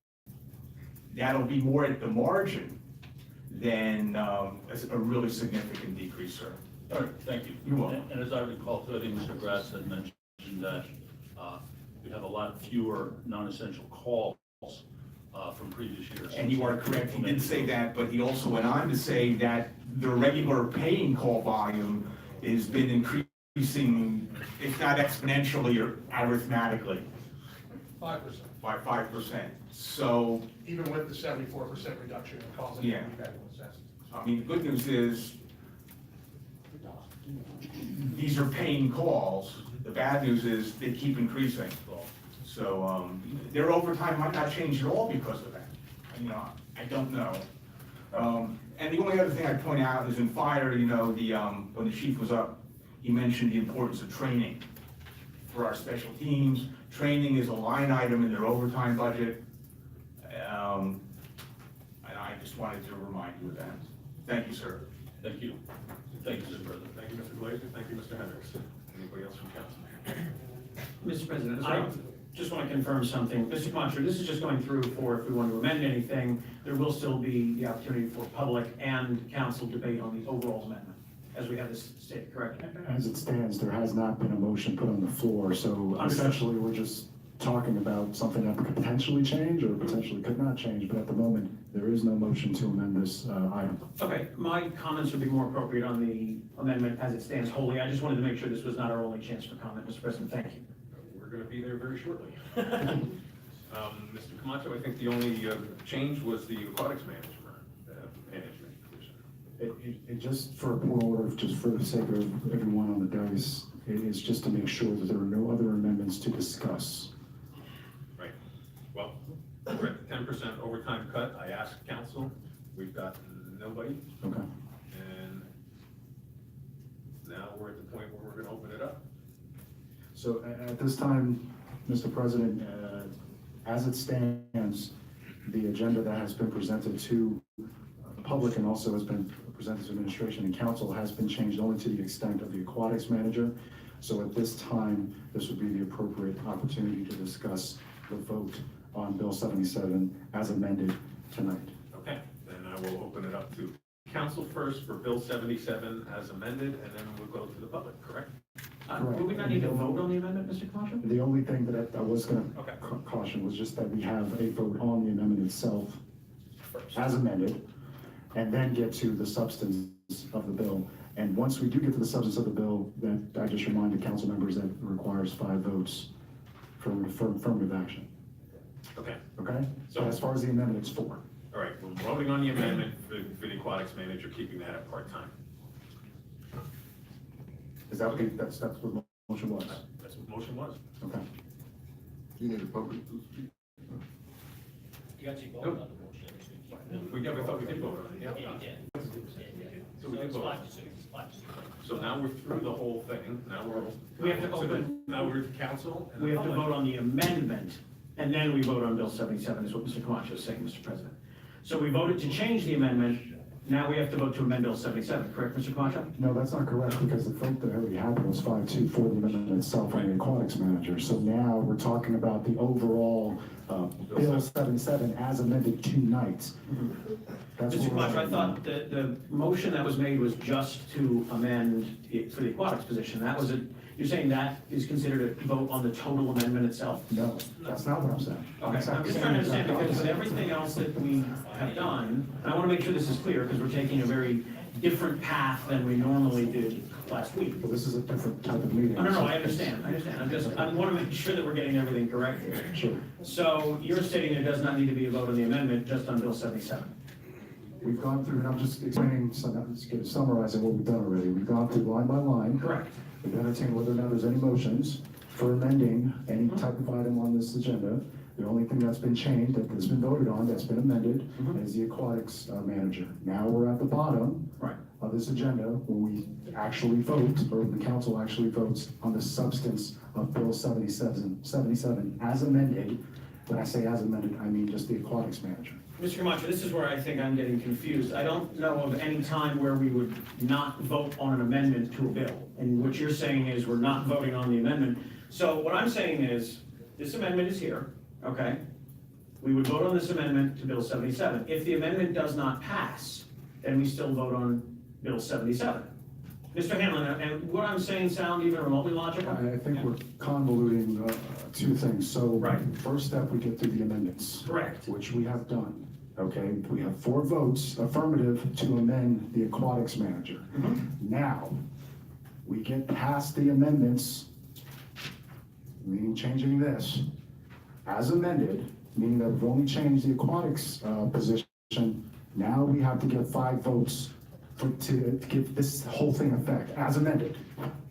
Speaker 10: that'll be more at the margin than a really significant decrease, sir.
Speaker 8: All right, thank you.
Speaker 10: You're welcome.
Speaker 8: And as I recall, too, I think Mr. Gratz had mentioned that we have a lot fewer non-essential calls from previous years.
Speaker 10: And you are correct, he did say that, but he also went on to say that the regular paying call volume has been increasing, if not exponentially or arithmetically.
Speaker 13: 5%.
Speaker 10: By 5%. So,
Speaker 13: Even with the 74% reduction in calls and
Speaker 10: Yeah.
Speaker 13: medical necessity.
Speaker 10: I mean, the good news is, these are paying calls. The bad news is they keep increasing. So, their overtime might not change at all because of that. You know, I don't know. And the only other thing I'd point out is in fire, you know, when the chief was up, he mentioned the importance of training for our special teams. Training is a line item in their overtime budget. And I just wanted to remind you of that. Thank you, sir.
Speaker 8: Thank you. Thank you, Mr. President.
Speaker 1: Thank you, Mr. Glazer. Thank you, Mr. Hendricks. Anybody else from council?
Speaker 4: Mr. President, I just want to confirm something. Mr. Camacho, this is just going through for if we want to amend anything, there will still be the opportunity for public and council debate on the overall amendment, as we have this stated, correct?
Speaker 2: As it stands, there has not been a motion put on the floor, so
Speaker 4: Understood.
Speaker 2: essentially, we're just talking about something that could potentially change or potentially could not change, but at the moment, there is no motion to amend this item.
Speaker 4: Okay, my comments would be more appropriate on the amendment as it stands wholly. I just wanted to make sure this was not our only chance for comment, Mr. President. Thank you.
Speaker 1: We're going to be there very shortly. Mr. Camacho, I think the only change was the aquatics management position.
Speaker 2: It just for a point of order, just for the sake of everyone on the dais, it is just to make sure that there are no other amendments to discuss.
Speaker 1: Right. Well, we're at the 10% overtime cut. I asked council. We've got nobody.
Speaker 2: Okay.
Speaker 1: And now we're at the point where we're going to open it up.
Speaker 2: So at this time, Mr. President, as it stands, the agenda that has been presented to the public and also has been presented to administration and council has been changed only to the extent of the aquatics manager. So at this time, this would be the appropriate opportunity to discuss the vote on Bill 77 as amended tonight.
Speaker 1: Okay, then I will open it up to council first for Bill 77 as amended, and then we'll go to the public, correct?
Speaker 4: Would we not need to vote on the amendment, Mr. Camacho?
Speaker 2: The only thing that I was gonna
Speaker 1: Okay.
Speaker 2: caution was just that we have a vote on the amendment itself as amended, and then get to the substance of the bill. And once we do get to the substance of the bill, then I just remind the council members that it requires 5 votes for affirmative action,
Speaker 1: Okay,
Speaker 2: okay? So
Speaker 1: So-
Speaker 2: as far as the amendment, it's 4.
Speaker 1: all right, we're voting on the amendment for the aquatics manager, keeping that at part-time.
Speaker 2: Is that okay? That's what the motion was?
Speaker 1: That's what the motion was.
Speaker 2: Okay.
Speaker 6: You need a public to speak.
Speaker 5: You actually voted on the motion.
Speaker 1: We thought we did vote on it,
Speaker 5: Yeah,
Speaker 1: yeah.
Speaker 5: you did.
Speaker 1: So we did vote.
Speaker 5: Spot you.
Speaker 1: So now we're through the whole thing, now we're.
Speaker 4: We have to open-
Speaker 1: Now we're at council. and
Speaker 4: We
Speaker 1: the
Speaker 4: have to
Speaker 1: public.
Speaker 4: vote on the amendment, and then we vote on Bill 77, is what Mr. Camacho is saying, Mr. President. So we voted to change the amendment, now we have to vote to amend Bill 77, correct, Mr. Camacho?
Speaker 2: No, that's not correct, because the vote that already happened was 5-2 for the amendment itself on the aquatics manager. So now we're talking about the overall Bill 77 as amended tonight. That's
Speaker 4: Mr.
Speaker 2: what we're-
Speaker 4: Camacho, I thought the motion that was made was just to amend it for the aquatics position. That was you're saying that is considered a vote on the total amendment itself?
Speaker 2: No, that's not what I'm saying.
Speaker 4: Okay, I'm just trying to understand, because with everything else that we have done, and I want to make sure this is clear, because we're taking a very different path than we normally did last week.
Speaker 2: Well, this is a different type of meeting.
Speaker 4: No, I understand. I want to make sure that we're getting everything correct here.
Speaker 2: Sure.
Speaker 4: So you're stating there does not need to be a vote on the amendment, just on Bill 77?
Speaker 2: We've gone through, and I'm just explaining, summarizing what we've done already. We've gone through line by line.
Speaker 4: Correct.
Speaker 2: We've entertained whether or not there's any motions for amending any type of item on this agenda. The only thing that's been changed, that has been voted on, that's been amended, is the aquatics manager. Now we're at the bottom
Speaker 4: Right.
Speaker 2: of this agenda, where we actually vote, or the council actually votes on the substance of Bill 77 as amended. When I say as amended, I mean just the aquatics manager.
Speaker 4: Mr. Camacho, this is where I think I'm getting confused. I don't know of any time where we would not vote on an amendment to a bill. And what you're saying is we're not voting on the amendment. So what I'm saying is, this amendment is here, okay? We would vote on this amendment to Bill 77. If the amendment does not pass, then we still vote on Bill 77. Mr. Hanlon, and what I'm saying sound even remotely logical?
Speaker 2: I think we're convoluting 2 things. So,
Speaker 4: Right.
Speaker 2: first step, we get through the amendments.
Speaker 4: Correct.
Speaker 2: Which we have done, okay? We have 4 votes affirmative to amend the aquatics manager. Now, we get past the amendments, meaning changing this, as amended, meaning that we've only changed the aquatics position. Now we have to get 5 votes to give this whole thing effect, as amended.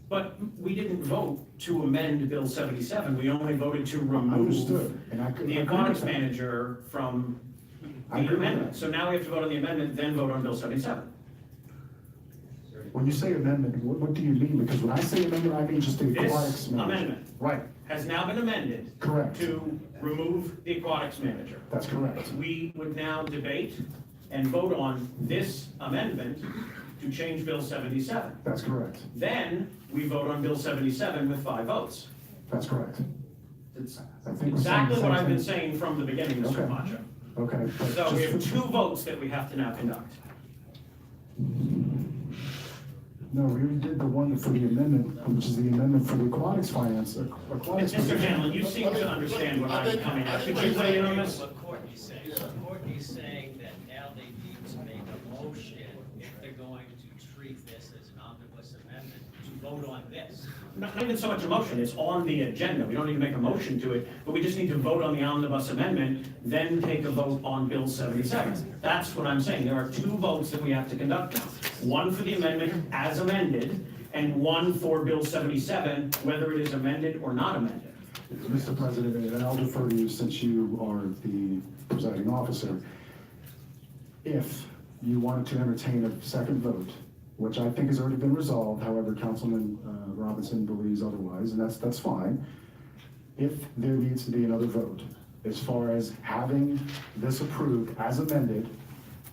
Speaker 4: But we didn't vote to amend Bill 77. We only voted to remove
Speaker 2: Understood, and I could
Speaker 4: the
Speaker 2: agree with
Speaker 4: aquatics
Speaker 2: that.
Speaker 4: manager from
Speaker 2: I
Speaker 4: the
Speaker 2: agree with
Speaker 4: amendment.
Speaker 2: that.
Speaker 4: So now we have to vote on the amendment, then vote on Bill 77.
Speaker 2: When you say amendment, what do you mean? Because when I say amendment, I mean just the aquatics
Speaker 4: This
Speaker 2: manager.
Speaker 4: amendment
Speaker 2: Right,
Speaker 4: has now been amended
Speaker 2: correct.
Speaker 4: to remove the aquatics manager.
Speaker 2: That's correct.
Speaker 4: We would now debate and vote on this amendment to change Bill 77.
Speaker 2: That's correct.
Speaker 4: Then we vote on Bill 77 with 5 votes.
Speaker 2: That's correct.
Speaker 4: It's
Speaker 2: I think we're saying
Speaker 4: exactly
Speaker 2: the
Speaker 4: what
Speaker 2: same
Speaker 4: I've been
Speaker 2: thing.
Speaker 4: saying from the beginning, Mr.
Speaker 2: Okay.
Speaker 4: Camacho.
Speaker 2: Okay. but
Speaker 4: So we
Speaker 2: just
Speaker 4: have
Speaker 2: for-
Speaker 4: 2 votes that we have to now conduct.
Speaker 2: No, we already did the one for the amendment, which is the amendment for the aquatics finance, aquatics.
Speaker 4: Mr. Hanlon, you seem to understand what I'm coming at. Could you weigh in on this?
Speaker 5: What Courtney's saying, Courtney's saying that now they need to make a motion if they're going to treat this as an omnibus amendment, to vote on this.
Speaker 4: Not even so much a motion, it's on the agenda. We don't need to make a motion to it, but we just need to vote on the omnibus amendment, then take a vote on Bill 77. That's what I'm saying. There are 2 votes that we have to conduct now. One for the amendment as amended, and one for Bill 77, whether it is amended or not amended.
Speaker 2: Mr. President, and I'll defer to you since you are the presiding officer. If you wanted to entertain a second vote, which I think has already been resolved, however, Councilman Robinson believes otherwise, and that's fine. If there needs to be another vote, as far as having this approved as amended,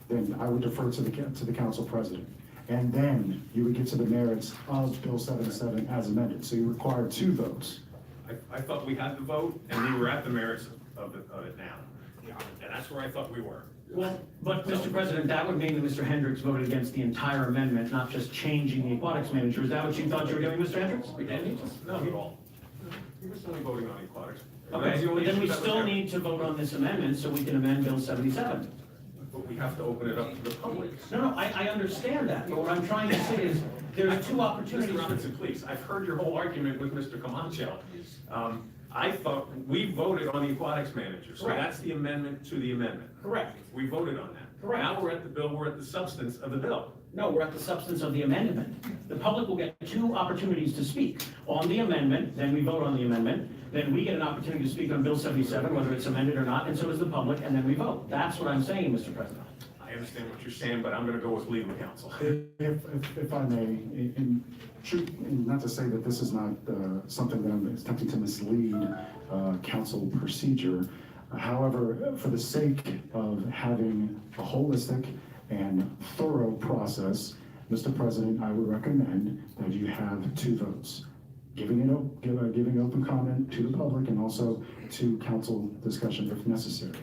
Speaker 2: then I would defer to the council president. and then you would get to the merits of Bill 77 as amended. So you require 2 votes.
Speaker 1: I thought we had the vote, and we were at the merits of it now. And that's where I thought we were.
Speaker 4: Well, but Mr. President, that would mean that Mr. Hendricks voted against the entire amendment, not just changing the aquatics manager. Is that what you thought you were doing, Mr. Hendricks?
Speaker 1: Not at all. He was only voting on aquatics. And
Speaker 4: Okay,
Speaker 1: that's the only
Speaker 4: but then we
Speaker 1: issue that was
Speaker 4: still
Speaker 1: there.
Speaker 4: need to vote on this amendment so we can amend Bill 77.
Speaker 1: But we have to open it up to the public.
Speaker 4: No, I understand that, but what I'm trying to say is, there's 2 opportunities.
Speaker 1: Mr. Robinson, please, I've heard your whole argument with Mr. Camacho. I thought we voted on the aquatics manager, so
Speaker 4: Correct.
Speaker 1: that's the amendment to the amendment.
Speaker 4: Correct.
Speaker 1: We voted on that.
Speaker 4: Correct.
Speaker 1: Now we're at the bill, we're at the substance of the bill.
Speaker 4: No, we're at the substance of the amendment. The public will get 2 opportunities to speak on the amendment, then we vote on the amendment, then we get an opportunity to speak on Bill 77, whether it's amended or not, and so does the public, and then we vote. That's what I'm saying, Mr. President.
Speaker 1: I understand what you're saying, but I'm gonna go with legal counsel.
Speaker 2: If I may, and not to say that this is not something that I'm attempting to mislead council procedure. However, for the sake of having a holistic and thorough process, Mr. President, I would recommend that you have 2 votes. Giving open comment to the public and also to council discussion if necessary.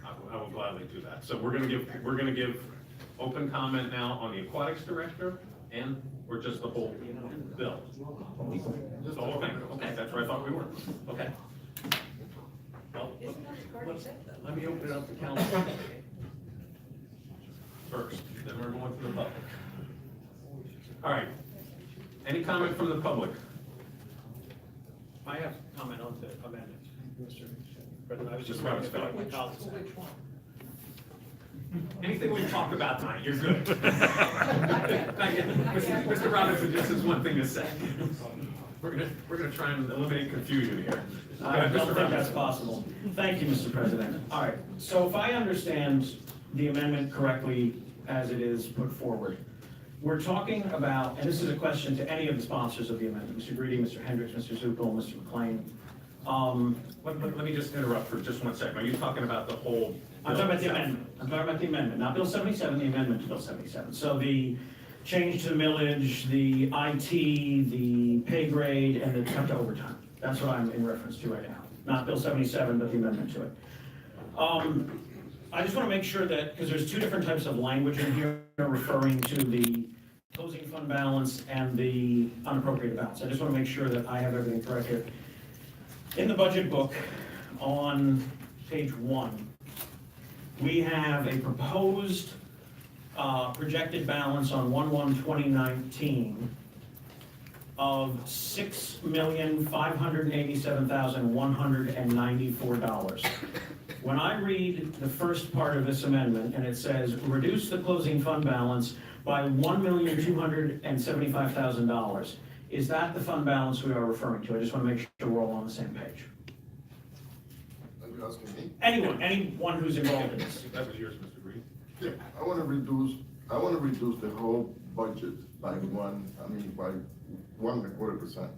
Speaker 1: I will gladly do that. So we're gonna give open comment now on the aquatics director and, or just the whole bill? Just the whole thing, okay, that's where I thought we were, okay. Well, let me open it up to council first, then we're going to the public. All right, any comment from the public?
Speaker 5: I have comment on the amendment, Mr. President. I was just
Speaker 1: Mr.
Speaker 5: wondering if
Speaker 1: Robinson.
Speaker 5: my colleagues said.
Speaker 1: Anything we've talked about tonight, you're good. Mr. Robinson just has one thing to say. We're gonna try and eliminate confusion here.
Speaker 4: I
Speaker 1: Mr.
Speaker 4: don't think that's
Speaker 1: Robinson.
Speaker 4: possible. Thank you, Mr. President. All right, so if I understand the amendment correctly as it is put forward, we're talking about, and this is a question to any of the sponsors of the amendment, Mr. Greedy, Mr. Hendricks, Mr. Zuppel, Mr. McLean.
Speaker 1: Let me just interrupt for just 1 second. Are you talking about the whole?
Speaker 4: I'm talking about the
Speaker 1: bill
Speaker 4: amendment. I'm talking about the amendment, not Bill 77, the amendment to Bill 77. So the change to the millage, the IT, the pay grade, and the cut to overtime. That's what I'm in reference to right now. Not Bill 77, but the amendment to it. I just want to make sure that, because there's 2 different types of language in here referring to the closing fund balance and the unappropriated balance. I just want to make sure that I have everything correct here. In the budget book, on page 1, we have a proposed projected balance on 1/1/2019 of $6,587,194. When I read the first part of this amendment, and it says, reduce the closing fund balance by $1,275,000, is that the fund balance we are referring to? I just want to make sure we're all on the same page.
Speaker 6: Are you asking me?
Speaker 4: Anyone who's involved in this.
Speaker 1: That was yours, Mr. Green.
Speaker 6: Yeah, I wanna reduce the whole budget by 1.25%.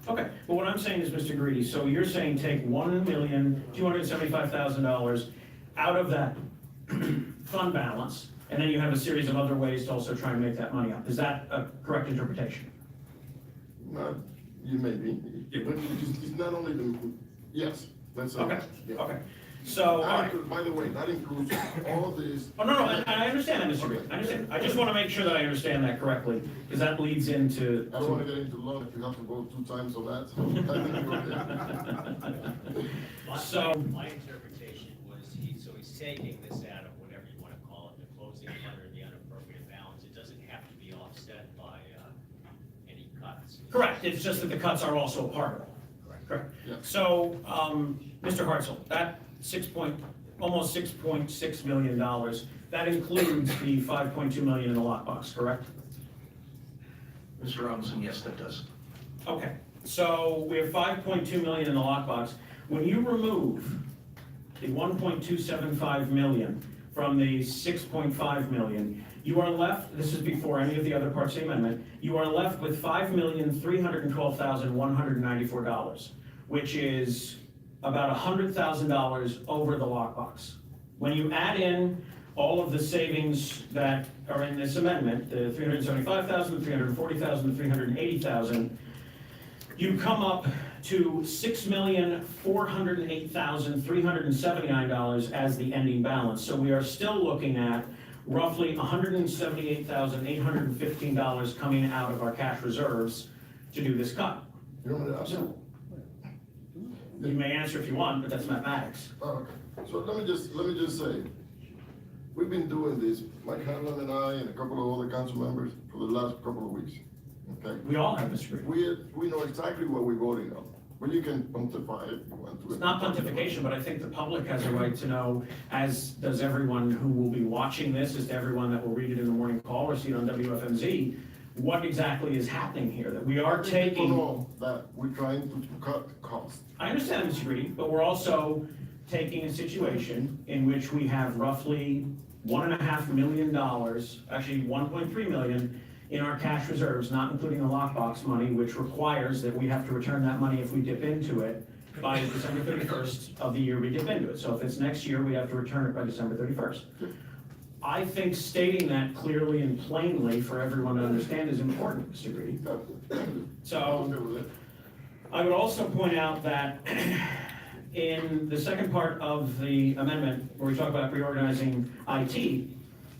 Speaker 4: Okay, but what I'm saying is, Mr. Greedy, so you're saying take $1,275,000 out of that fund balance, and then you have a series of other ways to also try and make that money up. Is that a correct interpretation?
Speaker 6: Not, you may be, but it's not only the, yes, that's all
Speaker 4: Okay,
Speaker 6: right. Yeah.
Speaker 4: okay. So, all right.
Speaker 6: By the way, that includes all this.
Speaker 4: Oh, no, I understand that, Mr. Greedy, I understand. I just want to make sure that I understand that correctly, because that leads into.
Speaker 6: I don't wanna get into law if you have to go 2 times on that. I think you're okay.
Speaker 4: So-
Speaker 5: My interpretation was he's taking this out of whatever you want to call it, the closing fund or the unappropriated balance. It doesn't have to be offset by any cuts.
Speaker 4: Correct, it's just that the cuts are also a part of it. Correct.
Speaker 6: Yeah.
Speaker 4: So, Mr. Hartzell, that almost $6.6 million, that includes the $5.2 million in the lockbox, correct?
Speaker 13: Mr. Robinson, yes, that does.
Speaker 4: Okay, so we have $5.2 million in the lockbox. When you remove the $1.275 million from the $6.5 million, you are left, this is before any of the other parts of the amendment, you are left with $5,312,194, which is about $100,000 over the lockbox. When you add in all of the savings that are in this amendment, the 375,000, the 340,000, the 380,000, you come up to $6,408,379 as the ending balance. So we are still looking at roughly $178,815 coming out of our cash reserves to do this cut.
Speaker 6: You want me to ask you?
Speaker 4: You may answer if you want, but that's mathematics.
Speaker 6: Oh, okay. So let me just say, we've been doing this, Mike Hanlon and I and a couple of other council members for the last couple of weeks, okay?
Speaker 4: We all have this agreement.
Speaker 6: We know exactly what we're voting on. Well, you can pontify if you want to.
Speaker 4: It's not pontification, but I think the public has a right to know, as does everyone who will be watching this, as to everyone that will read it in the morning call or see it on WFMZ, what exactly is happening here, that we are
Speaker 6: People
Speaker 4: taking.
Speaker 6: know that we're trying to cut costs.
Speaker 4: I understand, Mr. Greedy, but we're also taking a situation in which we have roughly $1.5 million, actually 1.3 million, in our cash reserves, not including the lockbox money, which requires that we have to return that money if we dip into it by December 31st of the year we dip into it. So if it's next year, we have to return it by December 31st. I think stating that clearly and plainly for everyone to understand is important, Mr. Greedy. So I would also point out that in the second part of the amendment, where we talk about reorganizing IT,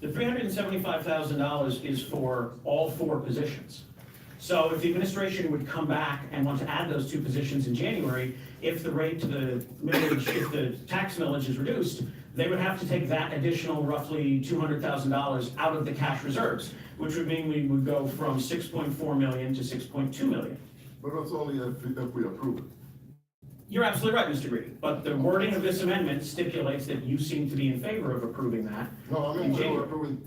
Speaker 4: the $375,000 is for all 4 positions. So if the administration would come back and want to add those 2 positions in January, if the rate to the millage, if the tax millage is reduced, they would have to take that additional roughly $200,000 out of the cash reserves, which would mean we would go from 6.4 million to 6.2 million.
Speaker 6: But that's only if we approve it.
Speaker 4: You're absolutely right, Mr. Greedy, but the wording of this amendment stipulates that you seem to be in favor of approving that.
Speaker 6: No, I
Speaker 4: in
Speaker 6: mean, we're
Speaker 4: January.
Speaker 6: approving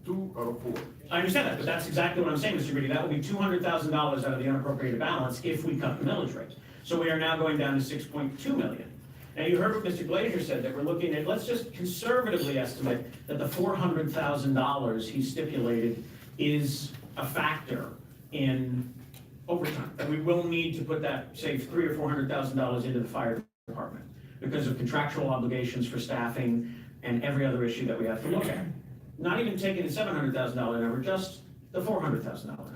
Speaker 6: 2 out of 4.
Speaker 4: I understand that, but that's exactly what I'm saying, Mr. Greedy. That would be $200,000 out of the unappropriated balance if we cut the millage rate. So we are now going down to 6.2 million. Now, you heard what Mr. Glazier said, that we're looking at, let's just conservatively estimate that the $400,000 he stipulated is a factor in overtime, that we will need to put that, say, $300,000 or $400,000 into the fire department because of contractual obligations for staffing and every other issue that we have to look at. Not even taking the $700,000 number, just the $400,000 number.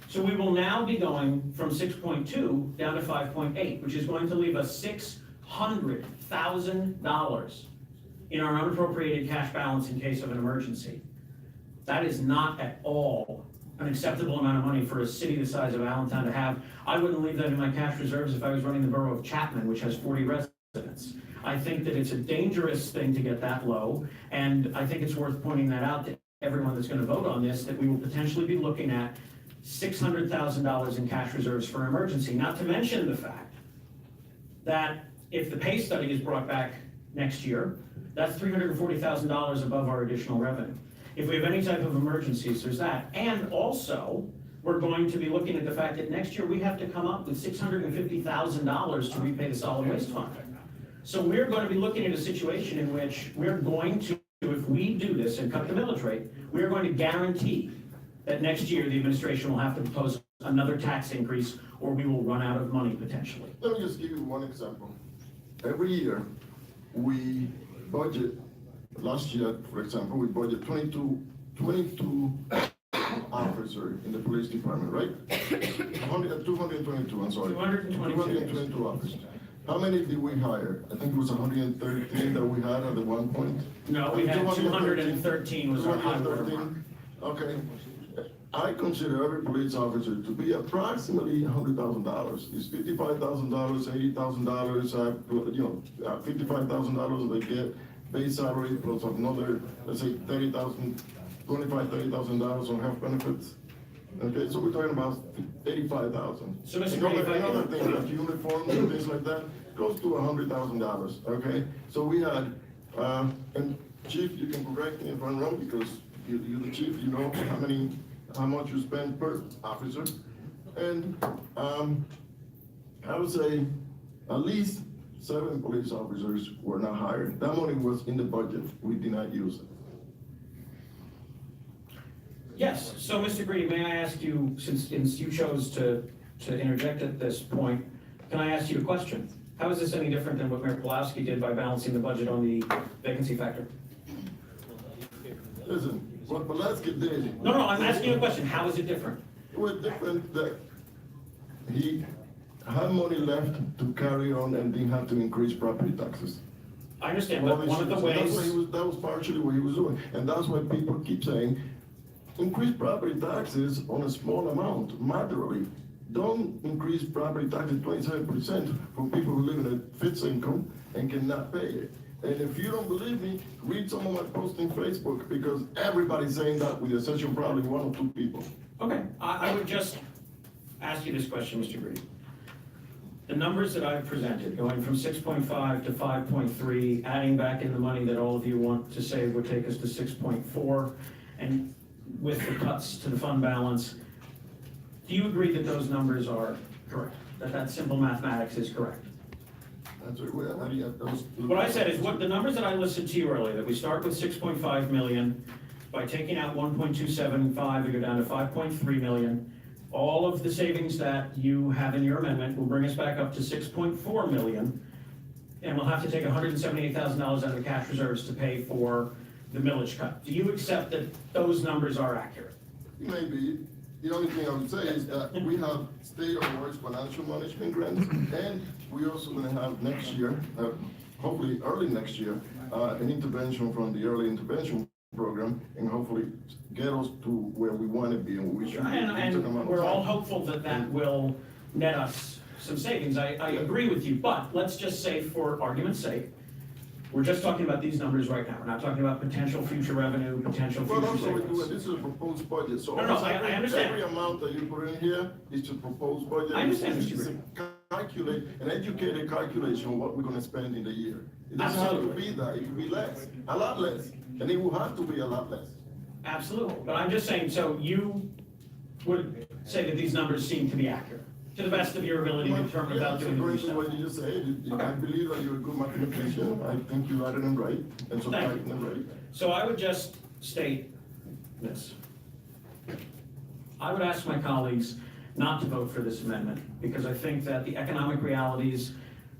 Speaker 4: So we will now be going from 6.2 down to 5.8, which is going to leave us $600,000 in our unappropriated cash balance in case of an emergency. That is not at all an acceptable amount of money for a city the size of Allentown to have. I wouldn't leave that in my cash reserves if I was running the borough of Chapman, which has 40 residents. I think that it's a dangerous thing to get that low, and I think it's worth pointing that out to everyone that's going to vote on this, that we will potentially be looking at $600,000 in cash reserves for emergency, not to mention the fact that if the pay study is brought back next year, that's $340,000 above our additional revenue. If we have any type of emergencies, there's that. And also, we're going to be looking at the fact that next year we have to come up with $650,000 to repay the solid waste fund. So we're going to be looking at a situation in which we're going to, if we do this and cut the millage rate, we're going to guarantee that next year the administration will have to propose another tax increase or we will run out of money potentially.
Speaker 6: Let me just give you one example. Every year, we budget, last year, for example, we budget 22 officers in the police department, right? 222, I'm sorry. 222 officers. How many did we hire? I think it was 113 that we had at the one point.
Speaker 4: No, we had 213 was our high water mark.
Speaker 6: Okay. I consider every police officer to be approximately $100,000. It's $55,000, $80,000, $55,000 they get base salary plus another, let's say $30,000, $30,000 on health benefits. Okay, so we're talking about $85,000.
Speaker 4: So, Mr.
Speaker 6: Another thing like uniforms and things like that, close to $100,000. Okay, so we had, and Chief, you can correct me if I'm wrong because you're the chief. You know how much you spend per officer, and I would say at least 7 police officers were not hired. That money was in the budget. We did not use it.
Speaker 4: Yes, so Mr. Greedy, may I ask you, since you chose to interject at this point, can I ask you a question? How is this any different than what Mayor Pulowski did by balancing the budget on the vacancy factor?
Speaker 6: Listen, what Pulaski did.
Speaker 4: No, I'm asking you a question. How is it different?
Speaker 6: It was different that he had money left to carry on and didn't have to increase property taxes.
Speaker 4: I understand, but one of the ways.
Speaker 6: That was partially what he was doing, and that's why people keep saying, increase property taxes on a small amount, moderately. Don't increase property taxes 27% for people who live in a fixed income and cannot pay it. And if you don't believe me, read some of my posts on Facebook, because everybody's saying that with the exception of probably one or two people.
Speaker 4: Okay, I would just ask you this question, Mr. Green. The numbers that I've presented, going from 6.5 to 5.3, adding back in the money that all of you want to save would take us to 6.4, and with the cuts to the fund balance, do you agree that those numbers are correct? That simple mathematics is correct?
Speaker 6: That's what
Speaker 4: What I said is, what the numbers that I listed to you earlier, that we start with 6.5 million, by taking out 1.275, we go down to 5.3 million. All of the savings that you have in your amendment will bring us back up to 6.4 million. And we'll have to take $178,000 out of the cash reserves to pay for the millage cut. Do you accept that those numbers are accurate?
Speaker 6: Maybe. The only thing I would say is that we have state awards financial management grants, and we also gonna have next year, hopefully early next year, an intervention from the early intervention program, and hopefully get us to where we want to be, and we should.
Speaker 4: And we're all hopeful that that will net us some savings. I agree with you, but let's just say, for argument's sake, we're just talking about these numbers right now. We're not talking about potential future revenue, potential
Speaker 6: Well,
Speaker 4: future
Speaker 6: that's what we do,
Speaker 4: savings.
Speaker 6: this is a proposed budget, so.
Speaker 4: No, I understand.
Speaker 6: Every amount that you put in here is a proposed budget.
Speaker 4: I understand,
Speaker 6: It's
Speaker 4: Mr. Green.
Speaker 6: calculate, an educated calculation of what we're gonna spend in the year. It doesn't have to
Speaker 4: Absolutely.
Speaker 6: be that, it could be less, a lot less, and it will have to be a lot less.
Speaker 4: Absolutely, but I'm just saying, so you would say that these numbers seem to be accurate, to the best of your ability to determine without doing the
Speaker 6: According to
Speaker 4: research?
Speaker 6: what you just said, I
Speaker 4: Okay.
Speaker 6: believe that you're a good mathematician, I think you added them right, and
Speaker 4: Thank
Speaker 6: subtracted
Speaker 4: you.
Speaker 6: them right.
Speaker 4: So I would just state this. I would ask my colleagues not to vote for this amendment, because I think that the economic realities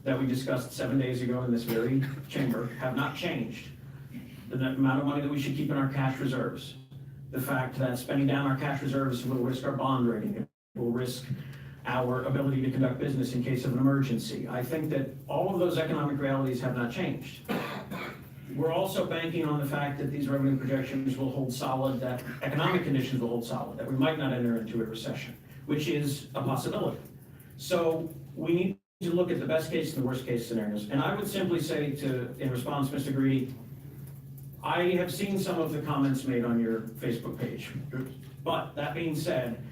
Speaker 4: that we discussed 7 days ago in this very chamber have not changed. The amount of money that we should keep in our cash reserves, the fact that spending down our cash reserves will risk our bond rating, it will risk our ability to conduct business in case of an emergency. I think that all of those economic realities have not changed. We're also banking on the fact that these revenue projections will hold solid, that economic conditions will hold solid, that we might not enter into a recession, which is a possibility. So we need to look at the best case and the worst case scenarios. And I would simply say in response, Mr. Greedy, I have seen some of the comments made on your Facebook page. But that being said,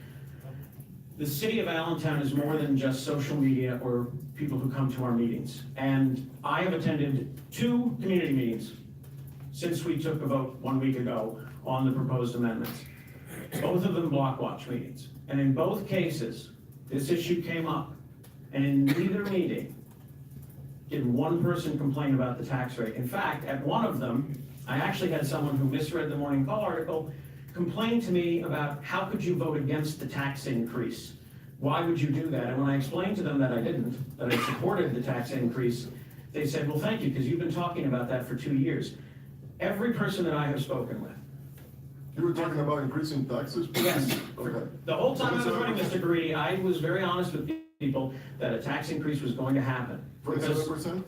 Speaker 4: the city of Allentown is more than just social media or people who come to our meetings. And I have attended 2 community meetings since we took a vote 1 week ago on the proposed amendments. Both of them block watch meetings. And in both cases, this issue came up. And in neither meeting did one person complain about the tax rate. In fact, at one of them, I actually had someone who misread the Morning Call article complain to me about how could you vote against the tax increase? Why would you do that? And when I explained to them that I didn't, that I supported the tax increase, they said, well, thank you, because you've been talking about that for 2 years. Every person that I have spoken with.
Speaker 6: You were talking about increasing taxes?
Speaker 4: Yes.
Speaker 6: Okay.
Speaker 4: The whole time I was running, Mr. Greedy, I was very honest with people that a tax increase was going to happen. Because
Speaker 6: 27%?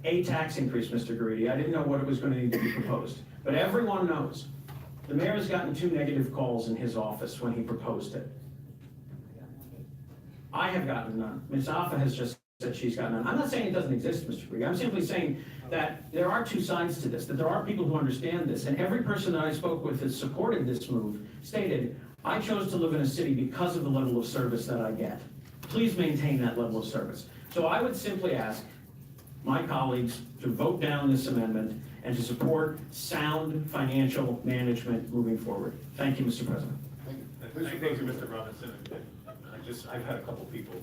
Speaker 4: a tax increase, Mr. Greedy. I didn't know what it was going to need to be proposed. But everyone knows. The mayor has gotten 2 negative calls in his office when he proposed it. I have gotten none. Ms. Alpha has just said she's gotten none. I'm not saying it doesn't exist, Mr. Greedy. I'm simply saying that there are 2 sides to this, that there are people who understand this. And every person that I spoke with that supported this move stated, I chose to live in a city because of the level of service that I get. Please maintain that level of service. So I would simply ask my colleagues to vote down this amendment and to support sound financial management moving forward. Thank you, Mr. President.
Speaker 1: Thank you, Mr. Robinson. I've had a couple people,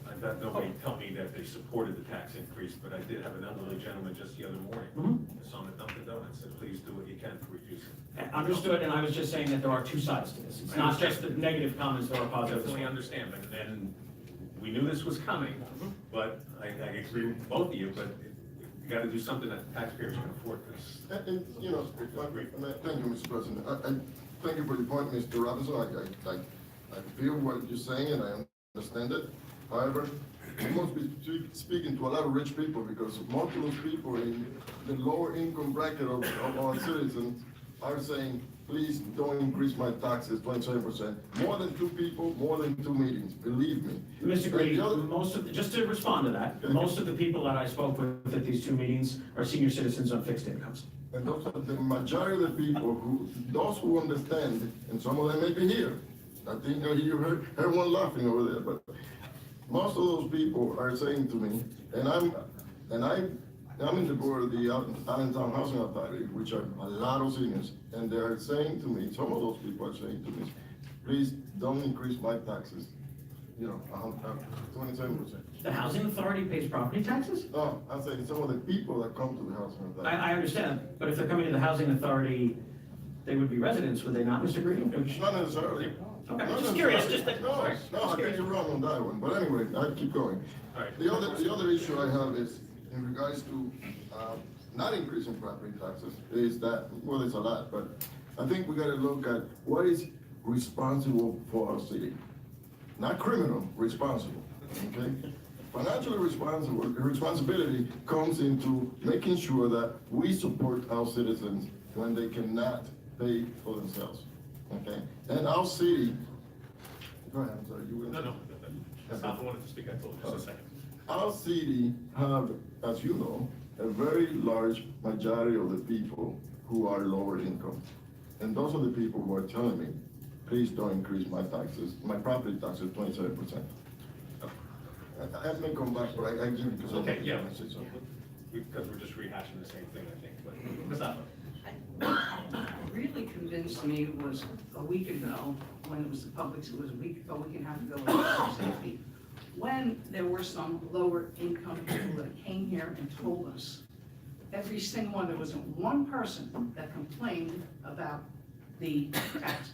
Speaker 1: I've had nobody tell me that they supported the tax increase, but I did have an elderly gentleman just the other morning. I saw him at Dunkin' Donuts, said, please do what you can to reduce it.
Speaker 4: Understood, and I was just saying that there are 2 sides to this. It's not just the negative comments, there are
Speaker 1: I
Speaker 4: positive.
Speaker 1: definitely understand, and we knew this was coming, but I agree with both of you, but You gotta do something that the taxpayers can afford this.
Speaker 6: And, you know, thank you, Mr. President. Thank you for your point, Mr. Robinson. I feel what you're saying and I understand it. However, you must be speaking to a lot of rich people because most of those people in the lower income bracket of our citizens are saying, please don't increase my taxes 27%. More than 2 people, more than 2 meetings, believe me.
Speaker 4: Mr. Grady,
Speaker 6: And the other-
Speaker 4: most of, just to respond to that, most of the people that I spoke with at these 2 meetings are senior citizens on fixed incomes.
Speaker 6: And those are the majority of the people those who understand, and some of them may be here. I think you heard everyone laughing over there, but most of those people are saying to me, and I'm in the board of the Allentown Housing Authority, which are a lot of seniors, and they are saying to me, some of those people are saying to me, please don't increase my taxes, 27%.
Speaker 4: The housing authority pays property taxes?
Speaker 6: No, I'm saying some of the people that come to the housing authority.
Speaker 4: I understand, but if they're coming to the housing authority, they would be residents, would they not, Mr. Grady?
Speaker 6: Not necessarily.
Speaker 4: Okay,
Speaker 6: Not
Speaker 4: just curious,
Speaker 6: necessarily. No, I think you're wrong on that one, but anyway, I keep going.
Speaker 1: All right.
Speaker 6: The other issue I have is in regards to, not increasing property taxes, is that, well, there's a lot, but I think we gotta look at what is responsible for our city. Not criminal, responsible, okay? Financially responsibility comes into making sure that we support our citizens when they cannot pay for themselves, okay? And our city, go ahead, I'm sorry, you were.
Speaker 1: No, that's not the one to speak, I told you, just a second.
Speaker 6: Our city have, as you know, a very large majority of the people who are lower income. And those are the people who are telling me, please don't increase my taxes, my property taxes 27%. I may come back, but I give you because I.
Speaker 1: Okay, yeah.
Speaker 6: Say something.
Speaker 1: Because we're just rehashing the same thing, I think, but, Mustafa.
Speaker 7: What really convinced me was a week ago, when it was the public, it was a week ago, we can have to go with safety. When there were some lower income people that came here and told us, every single one, there wasn't one person that complained about the tax.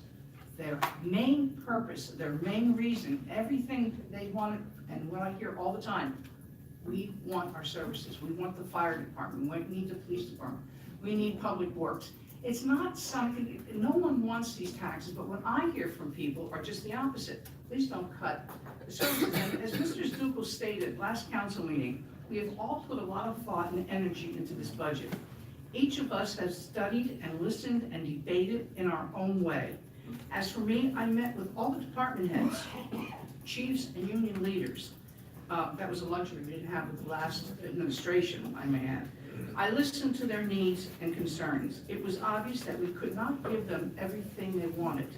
Speaker 7: Their main purpose, their main reason, everything they wanted, and what I hear all the time, we want our services, we want the fire department, we need the police department, we need public works. It's not something, no one wants these taxes, but what I hear from people are just the opposite. Please don't cut the services. And as Mr. Stukel stated, last council meeting, we have all put a lot of thought and energy into this budget. Each of us has studied and listened and debated in our own way. As for me, I met with all the department heads, chiefs and union leaders. That was a luxury we didn't have with the last administration, I may add. I listened to their needs and concerns. It was obvious that we could not give them everything they wanted.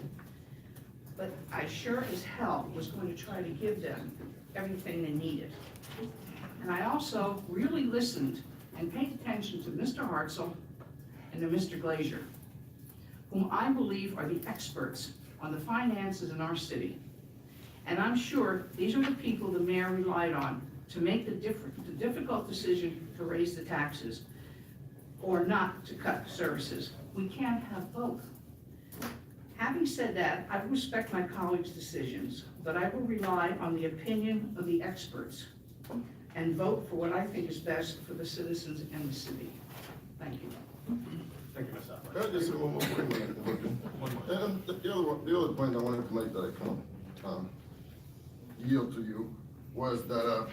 Speaker 7: But I sure as hell was going to try to give them everything they needed. And I also really listened and paid attention to Mr. Hartzell and to Mr. Glazier, whom I believe are the experts on the finances in our city. And I'm sure these are the people the mayor relied on to make the difficult decision to raise the taxes or not to cut services. We can't have both. Having said that, I respect my colleagues' decisions, but I will rely on the opinion of the experts and vote for what I think is best for the citizens and the city. Thank you.
Speaker 1: Thank you, Mustafa.
Speaker 6: Can I just say one more point, Madam Clerk? And the other point I wanted to make that I can yield to you was that,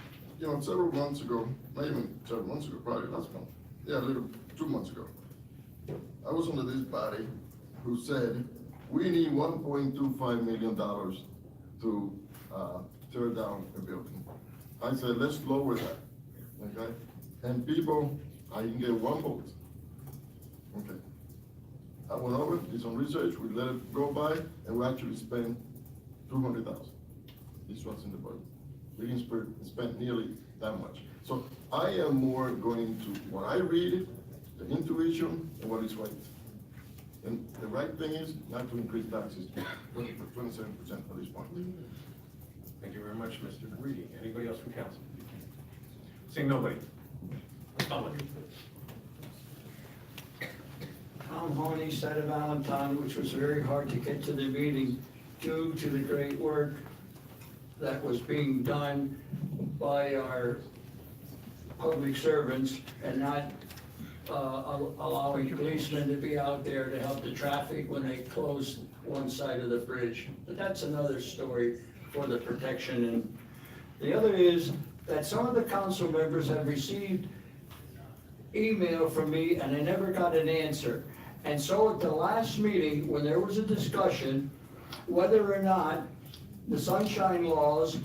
Speaker 6: several months ago, not even several months ago, probably last month, 2 months ago, I was under this body who said, we need $1.25 million to tear down a building. I said, let's lower that, okay? And people, I can get 1 vote. Okay. I went over, did some research, we let it go by, and we actually spent $200,000. This was in the budget. We didn't spend nearly that much. So I am more going to what I read, the intuition, and what is right. And the right thing is not to increase taxes for 27% at this point.
Speaker 1: Thank you very much, Mr. Reedy. Anybody else from council? Seeing nobody. Public.
Speaker 14: Tom Honey, Side of Allentown, which was very hard to get to the meeting due to the great work that was being done by our public servants and not allowing policemen to be out there to help the traffic when they close one side of the bridge. But that's another story for the protection. And the other is that some of the council members have received email from me and I never got an answer. And so at the last meeting, when there was a discussion whether or not the sunshine laws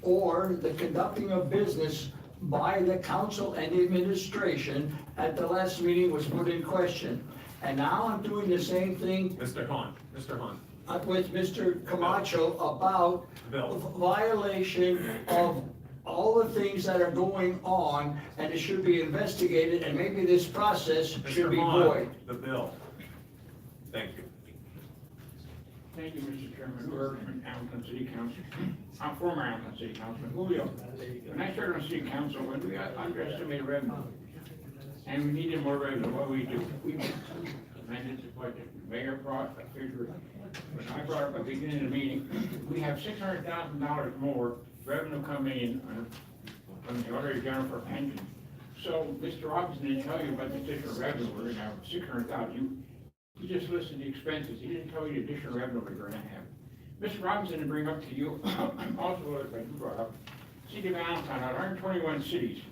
Speaker 14: or the conducting of business by the council and the administration at the last meeting was put in question. And now I'm doing the same thing
Speaker 1: Mr. Hahn,
Speaker 14: with Mr. Camacho about
Speaker 1: Bill.
Speaker 14: violation of all the things that are going on, and it should be investigated, and maybe this process should be
Speaker 1: Mr. Hahn,
Speaker 14: void.
Speaker 1: the bill. Thank you.
Speaker 3: Thank you, Mr. Chairman. We're from Allentown City Council. I'm former Allentown City Councilman Julio. When I started on City Council, when we underestimated revenue, and we needed more revenue, what do? We amended the budget. Mayor brought a figure, when I brought up at the beginning of the meeting, we have $600,000 more revenue coming in from the Auditor General for pension. So Mr. Robinson didn't tell you about the additional revenue. We're gonna have $600,000. You just listed the expenses. He didn't tell you the additional revenue we're gonna have. Mr. Robinson, to bring up to you, also what you brought up, City of Allentown, out of 121 cities,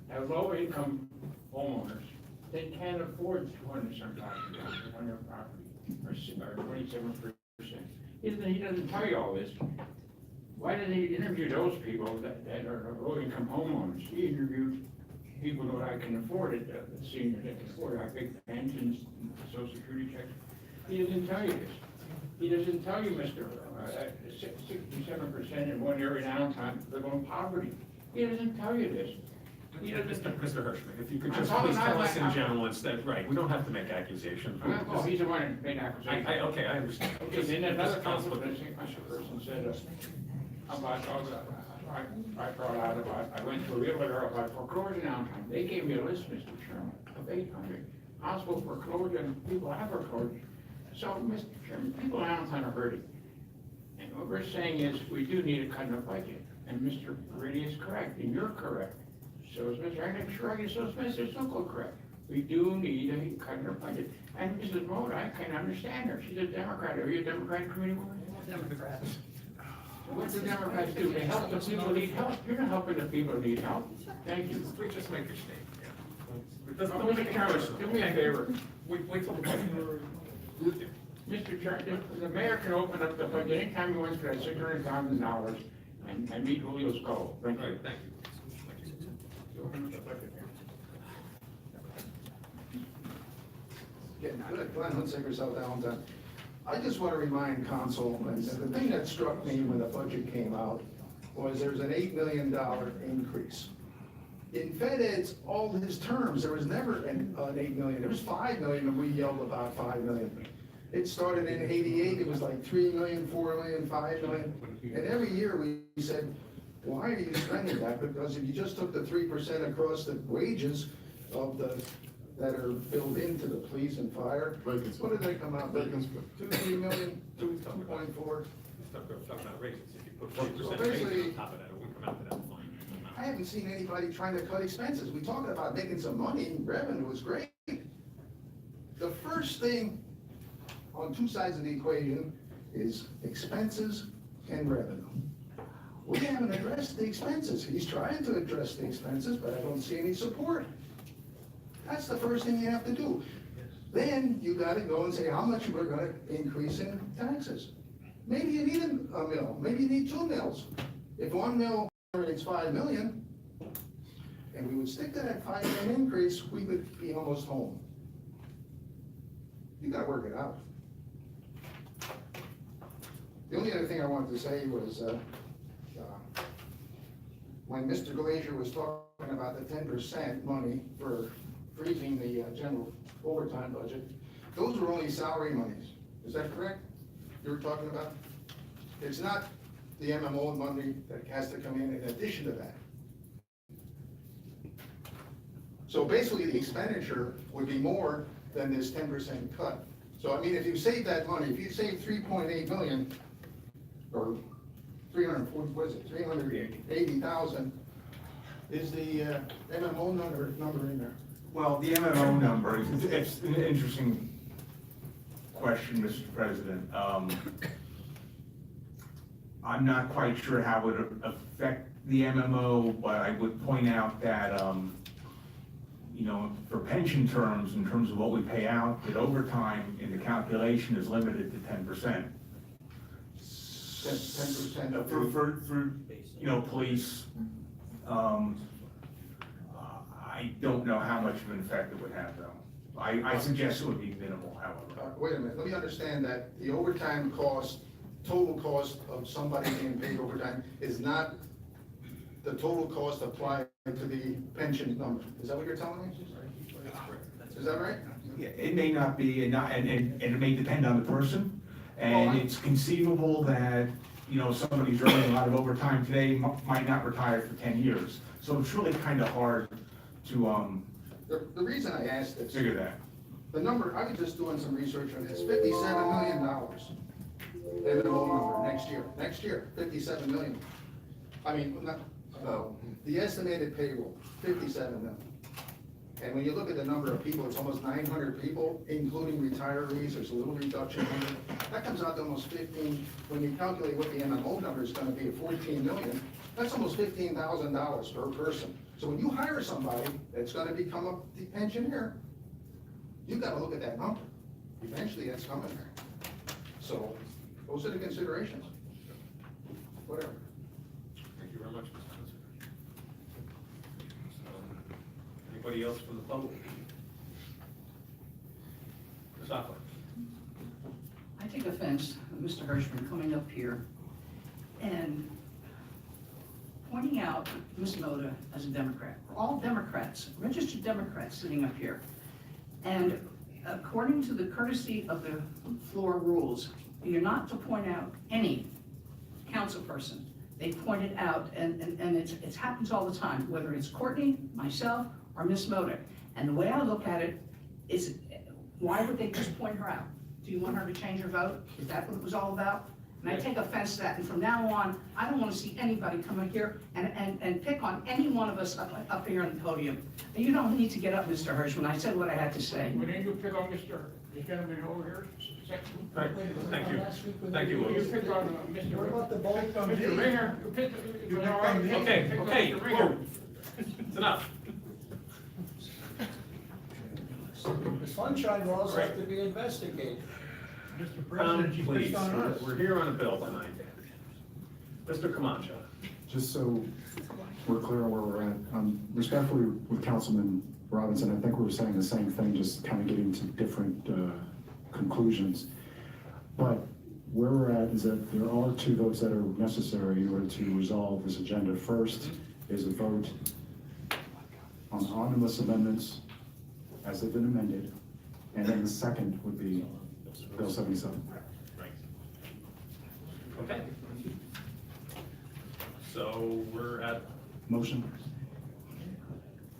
Speaker 3: have low income homeowners, they can't afford $200,000 on their property, or 27%. He doesn't tell you all this. Why did he interview those people that are low income homeowners? He interviewed people that I can afford it, the seniors that can afford it, I think pensions, social security checks. He doesn't tell you this. He doesn't tell you, Mr. 67% in one area in Allentown live on poverty. He doesn't tell you this. He doesn't.
Speaker 1: Mr. Hirschman, if you could
Speaker 3: I'm
Speaker 1: just
Speaker 3: talking-
Speaker 1: please tell
Speaker 3: I'm-
Speaker 1: us in
Speaker 3: I'm-
Speaker 1: general instead, right, we don't have to make accusations.
Speaker 3: Well, he's the one that made accusations.
Speaker 1: Okay, I understand.
Speaker 3: Okay, then another
Speaker 1: Just
Speaker 3: council,
Speaker 1: conflict.
Speaker 3: the same council person said, about, I brought out about, I went to a realtor about foreclosure downtown. They gave me a list, Mr. Chairman, of 800 possible foreclosure and people have foreclosure. So, Mr. Chairman, people in Allentown are hurting. And what we're saying is, we do need a cut in the budget. And Mr. Brady is correct, and you're correct. So is Mr. Agnew, so is Mr. Sokol correct. We do need a cut in our budget. And Mrs. Moda, I can understand her. She's a Democrat. Are you a Democratic community woman?
Speaker 7: Democrat.
Speaker 3: What do Democrats do? They help the people who need help. You're not helping the people who need help. Thank you.
Speaker 1: Please just make your statement, yeah.
Speaker 3: Mr. Chairman, do me a favor.
Speaker 1: Wait till the budget.
Speaker 3: Mr. Chairman, the mayor can open up the budget anytime he wants for that $600,000 and meet Julio's goal. Thank
Speaker 1: All
Speaker 3: you.
Speaker 1: right, thank you.
Speaker 3: Open up the budget.
Speaker 15: Glenn Hunsaker, South Allentown. I just want to remind council, and the thing that struck me when the budget came out was there's an $8 million increase. In FedEd's, all his terms, there was never an 8 million, it was 5 million, and we yelled about 5 million. It started in '88, it was like 3 million, 4 million, 5 million, and every year we said, why are you spending that? Because if you just took the 3% across the wages of the, that are built into the police and fire, what did they come out with? 2, 3 million, 2.4?
Speaker 1: Talking about raises, if you put
Speaker 15: So
Speaker 1: 40%
Speaker 15: basically-
Speaker 1: raises on top of that, it would come out to that line.
Speaker 15: I haven't seen anybody trying to cut expenses. We talking about making some money, revenue is great. The first thing on two sides of the equation is expenses and revenue. We haven't addressed the expenses. He's trying to address the expenses, but I don't see any support. That's the first thing you have to do. Then you gotta go and say how much we're gonna increase in taxes. Maybe you need a mill, maybe you need 2 mills. If 1 mill generates 5 million, and we would stick to that 5 million increase, we would be almost home. You gotta work it out. The only other thing I wanted to say was, when Mr. Glazier was talking about the 10% money for freezing the general overtime budget, those were only salary monies. Is that correct? You were talking about? It's not the MMO money that has to come in addition to that. So basically, the expenditure would be more than this 10% cut. So I mean, if you save that money, if you save 3.8 million, or 340, what is it, 380,000, is the MMO number in there?
Speaker 10: Well, the MMO number, it's an interesting question, Mr. President. I'm not quite sure how it would affect the MMO, but I would point out that, you know, for pension terms, in terms of what we pay out, that overtime in the calculation is limited to 10%.
Speaker 15: 10%?
Speaker 10: For, you know, police, I don't know how much of an effect it would have, though. I suggest it would be minimal, however.
Speaker 15: Wait a minute, let me understand that the overtime cost, total cost of somebody being paid overtime is not the total cost applied to the pension number. Is that what you're telling me? Is that right?
Speaker 10: Yeah, it may not be, and it may depend on the person. And it's conceivable that, you know, somebody who's earning a lot of overtime today might not retire for 10 years. So it's really kind of hard to,
Speaker 15: The reason I asked this,
Speaker 10: figure that.
Speaker 15: the number, I was just doing some research on this, $57 million. MMO number next year, 57 million. I mean, not, the estimated payroll, 57 million. And when you look at the number of people, it's almost 900 people, including retirees, there's a little reduction in it. That comes out to almost 15, when you calculate what the MMO number is gonna be at 14 million, that's almost $15,000 per person. So when you hire somebody that's gonna become a engineer, you gotta look at that number. Eventually, that's coming there. So, those are the considerations. Whatever.
Speaker 1: Thank you very much, Mr. Spencer. Anybody else from the public? Ms. Hoffler?
Speaker 7: I take offense, Mr. Hirschman coming up here and pointing out Ms. Moda as a Democrat. We're all Democrats, registered Democrats sitting up here. And according to the courtesy of the floor rules, you're not to point out any council person. They point it out, and it happens all the time, whether it's Courtney, myself, or Ms. Moda. And the way I look at it is, why would they just point her out? Do you want her to change her vote? Is that what it was all about? And I take offense to that, and from now on, I don't want to see anybody come up here and pick on any one of us up here on the podium. And you don't need to get up, Mr. Hirschman. I said what I had to say.
Speaker 3: Well, then you pick on the gentleman over here, section.
Speaker 1: Right, thank you. Thank you,
Speaker 3: You
Speaker 1: Louis.
Speaker 3: picked on Mr.
Speaker 13: What about the vote on
Speaker 3: Mr.
Speaker 13: me?
Speaker 3: Ringer, you picked, you know, all right?
Speaker 1: Okay,
Speaker 3: Picked on
Speaker 1: okay,
Speaker 3: Mr. Ringer.
Speaker 1: whoa. It's enough.
Speaker 14: The sunshine laws have to be investigated.
Speaker 3: Mr. President, you
Speaker 1: Please,
Speaker 3: picked on us.
Speaker 1: we're here on a bill tonight. Mr. Camacho.
Speaker 2: Just so we're clear on where we're at, respectfully with Councilman Robinson, I think we were saying the same thing, just kind of getting to different conclusions. But where we're at is that there are 2 votes that are necessary in order to resolve this agenda. First is a vote on the omnibus amendments as they've been amended, and then the second would be Bill 77.
Speaker 1: Right. Okay. So we're at,
Speaker 2: Motion?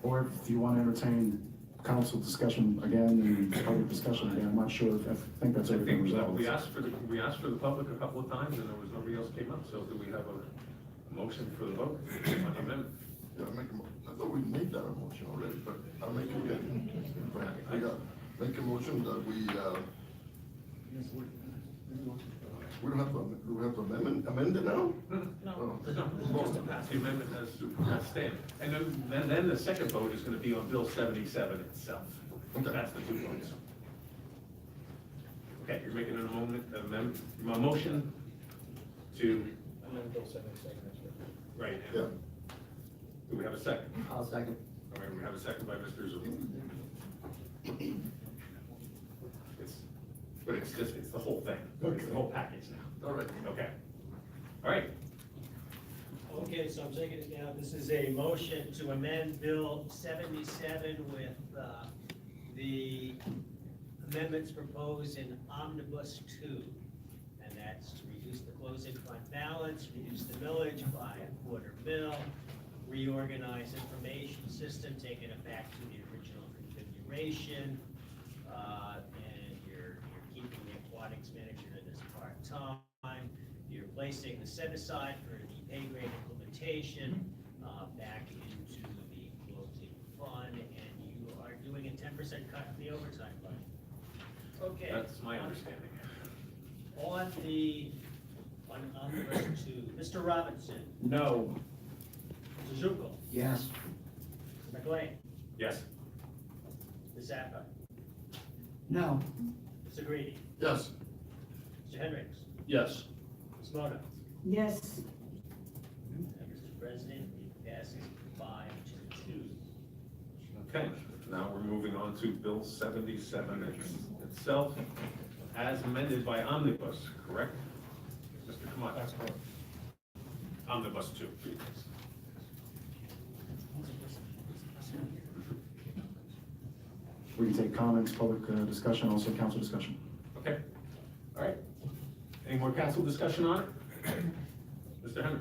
Speaker 2: Or if you want to entertain council discussion again and public discussion again, I'm not sure, I think that's
Speaker 1: I
Speaker 2: everything
Speaker 1: think that
Speaker 2: resolved.
Speaker 1: we asked for the public a couple of times and there was nobody else came up, so do we have a motion for the vote on the amendment?
Speaker 6: Yeah, I thought we made that a motion already, but I'll make it again. Make a motion that we don't have to amend it now?
Speaker 1: No, the amendment has stand. And then the second vote is gonna be on Bill 77 itself.
Speaker 6: Okay.
Speaker 1: That's the 2 votes. Okay, you're making a motion to,
Speaker 14: Amend Bill 77, that's right.
Speaker 1: right.
Speaker 6: Yeah.
Speaker 1: Do we have a second?
Speaker 9: I'll second.
Speaker 1: All right, we have a second by Mr. Zulu. But it's just, it's the whole thing. It's the whole package now.
Speaker 6: All right.
Speaker 1: Okay. All right.
Speaker 5: Okay, so I'm taking it down. This is a motion to amend Bill 77 with the amendments proposed in Omnibus 2. And that's to reduce the closing fund balance, reduce the millage by a $0.25 mil, reorganize information system, taking it back to the original configuration, and you're keeping the aquatics manager as part-time. You're placing the set-aside for the pay grade implementation back into 10% cut in the overtime budget. Okay.
Speaker 1: That's my understanding.
Speaker 5: On the verse 2, Mr. Robinson,
Speaker 4: No.
Speaker 5: Mr. Zuko,
Speaker 9: Yes.
Speaker 5: Mr. McLean,
Speaker 1: Yes.
Speaker 5: Ms. Zappa,
Speaker 7: No.
Speaker 5: Mr. Greedy,
Speaker 6: Yes.
Speaker 5: Mr. Hendricks,
Speaker 8: Yes.
Speaker 5: Ms. Moda.
Speaker 11: Yes.
Speaker 5: And Mr. President, it passes 5-2.
Speaker 1: Okay, now we're moving on to Bill 77 itself, as amended by Omnibus, correct? Mr. Kamat? That's correct. Omnibus 2.
Speaker 2: We can take comments, public discussion, also council discussion.
Speaker 1: Okay, all right. Any more council discussion on it? Mr. Henry?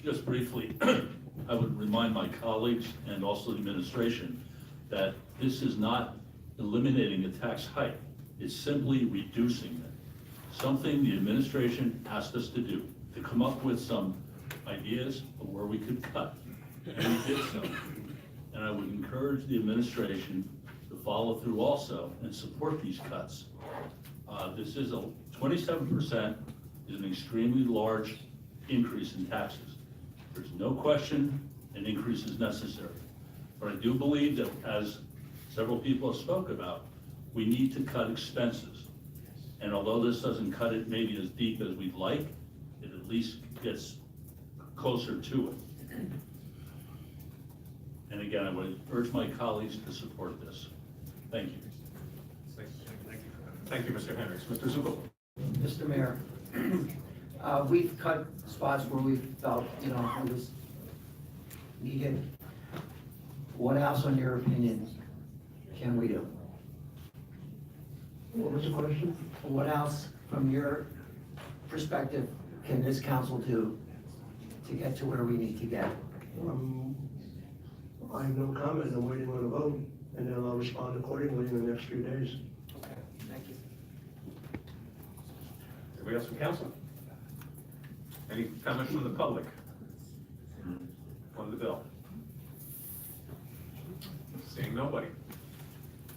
Speaker 8: Just briefly, I would remind my colleagues and also the administration that this is not eliminating a tax hike. It's simply reducing it. Something the administration asked us to do, to come up with some ideas of where we could cut. And we did so. And I would encourage the administration to follow through also and support these cuts. This is 27% is an extremely large increase in taxes. There's no question an increase is necessary. But I do believe that, as several people have spoke about, we need to cut expenses. And although this doesn't cut it maybe as deep as we'd like, it at least gets closer to it. And again, I would urge my colleagues to support this. Thank you.
Speaker 1: Thank you, Mr. Hendricks. Mr. Zuko?
Speaker 9: Mr. Mayor, we've cut spots where we felt, it was needed. What else, in your opinion, can we do? What was the question? What else, from your perspective, can this council do to get to where we need to get?
Speaker 16: I have no comment. I'm waiting on a vote, and then I'll respond accordingly in the next few days.
Speaker 9: Okay, thank you.
Speaker 1: Anybody else from council? Any comments from the public on the bill? Seeing nobody.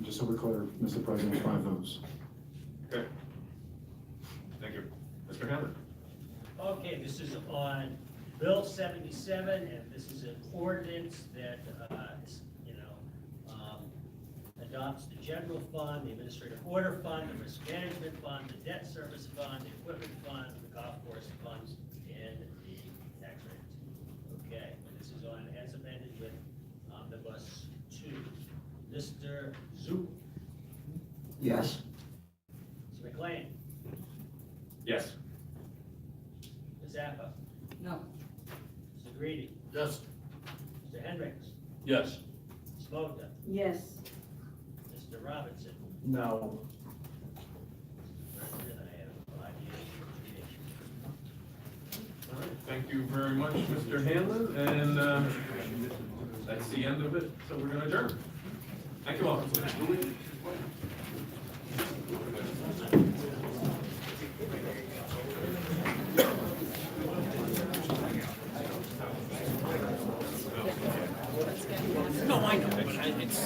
Speaker 2: Just so we're clear, Mr. President, 5 votes.
Speaker 1: Okay. Thank you. Mr. Hammond?
Speaker 5: Okay, this is on Bill 77, and this is an ordinance that, adopts the general fund, the administrative order fund, the risk management fund, the debt service fund, the equipment fund, the golf course funds, and the tax rate. Okay, and this is on as amended with Omnibus 2. Mr. Zook,
Speaker 9: Yes.
Speaker 5: Mr. McLean,
Speaker 1: Yes.
Speaker 5: Ms. Zappa,
Speaker 7: No.
Speaker 5: Mr. Greedy,
Speaker 6: Yes.
Speaker 5: Mr. Hendricks,
Speaker 8: Yes.
Speaker 5: Ms. Moda,
Speaker 11: Yes.
Speaker 5: Mr. Robinson.
Speaker 4: No.
Speaker 5: Then I have 5 years.
Speaker 1: All right, thank you very much, Mr. Hanlon, and that's the end of it, so we're gonna adjourn. Thank you all.
Speaker 4: No, I know, but it's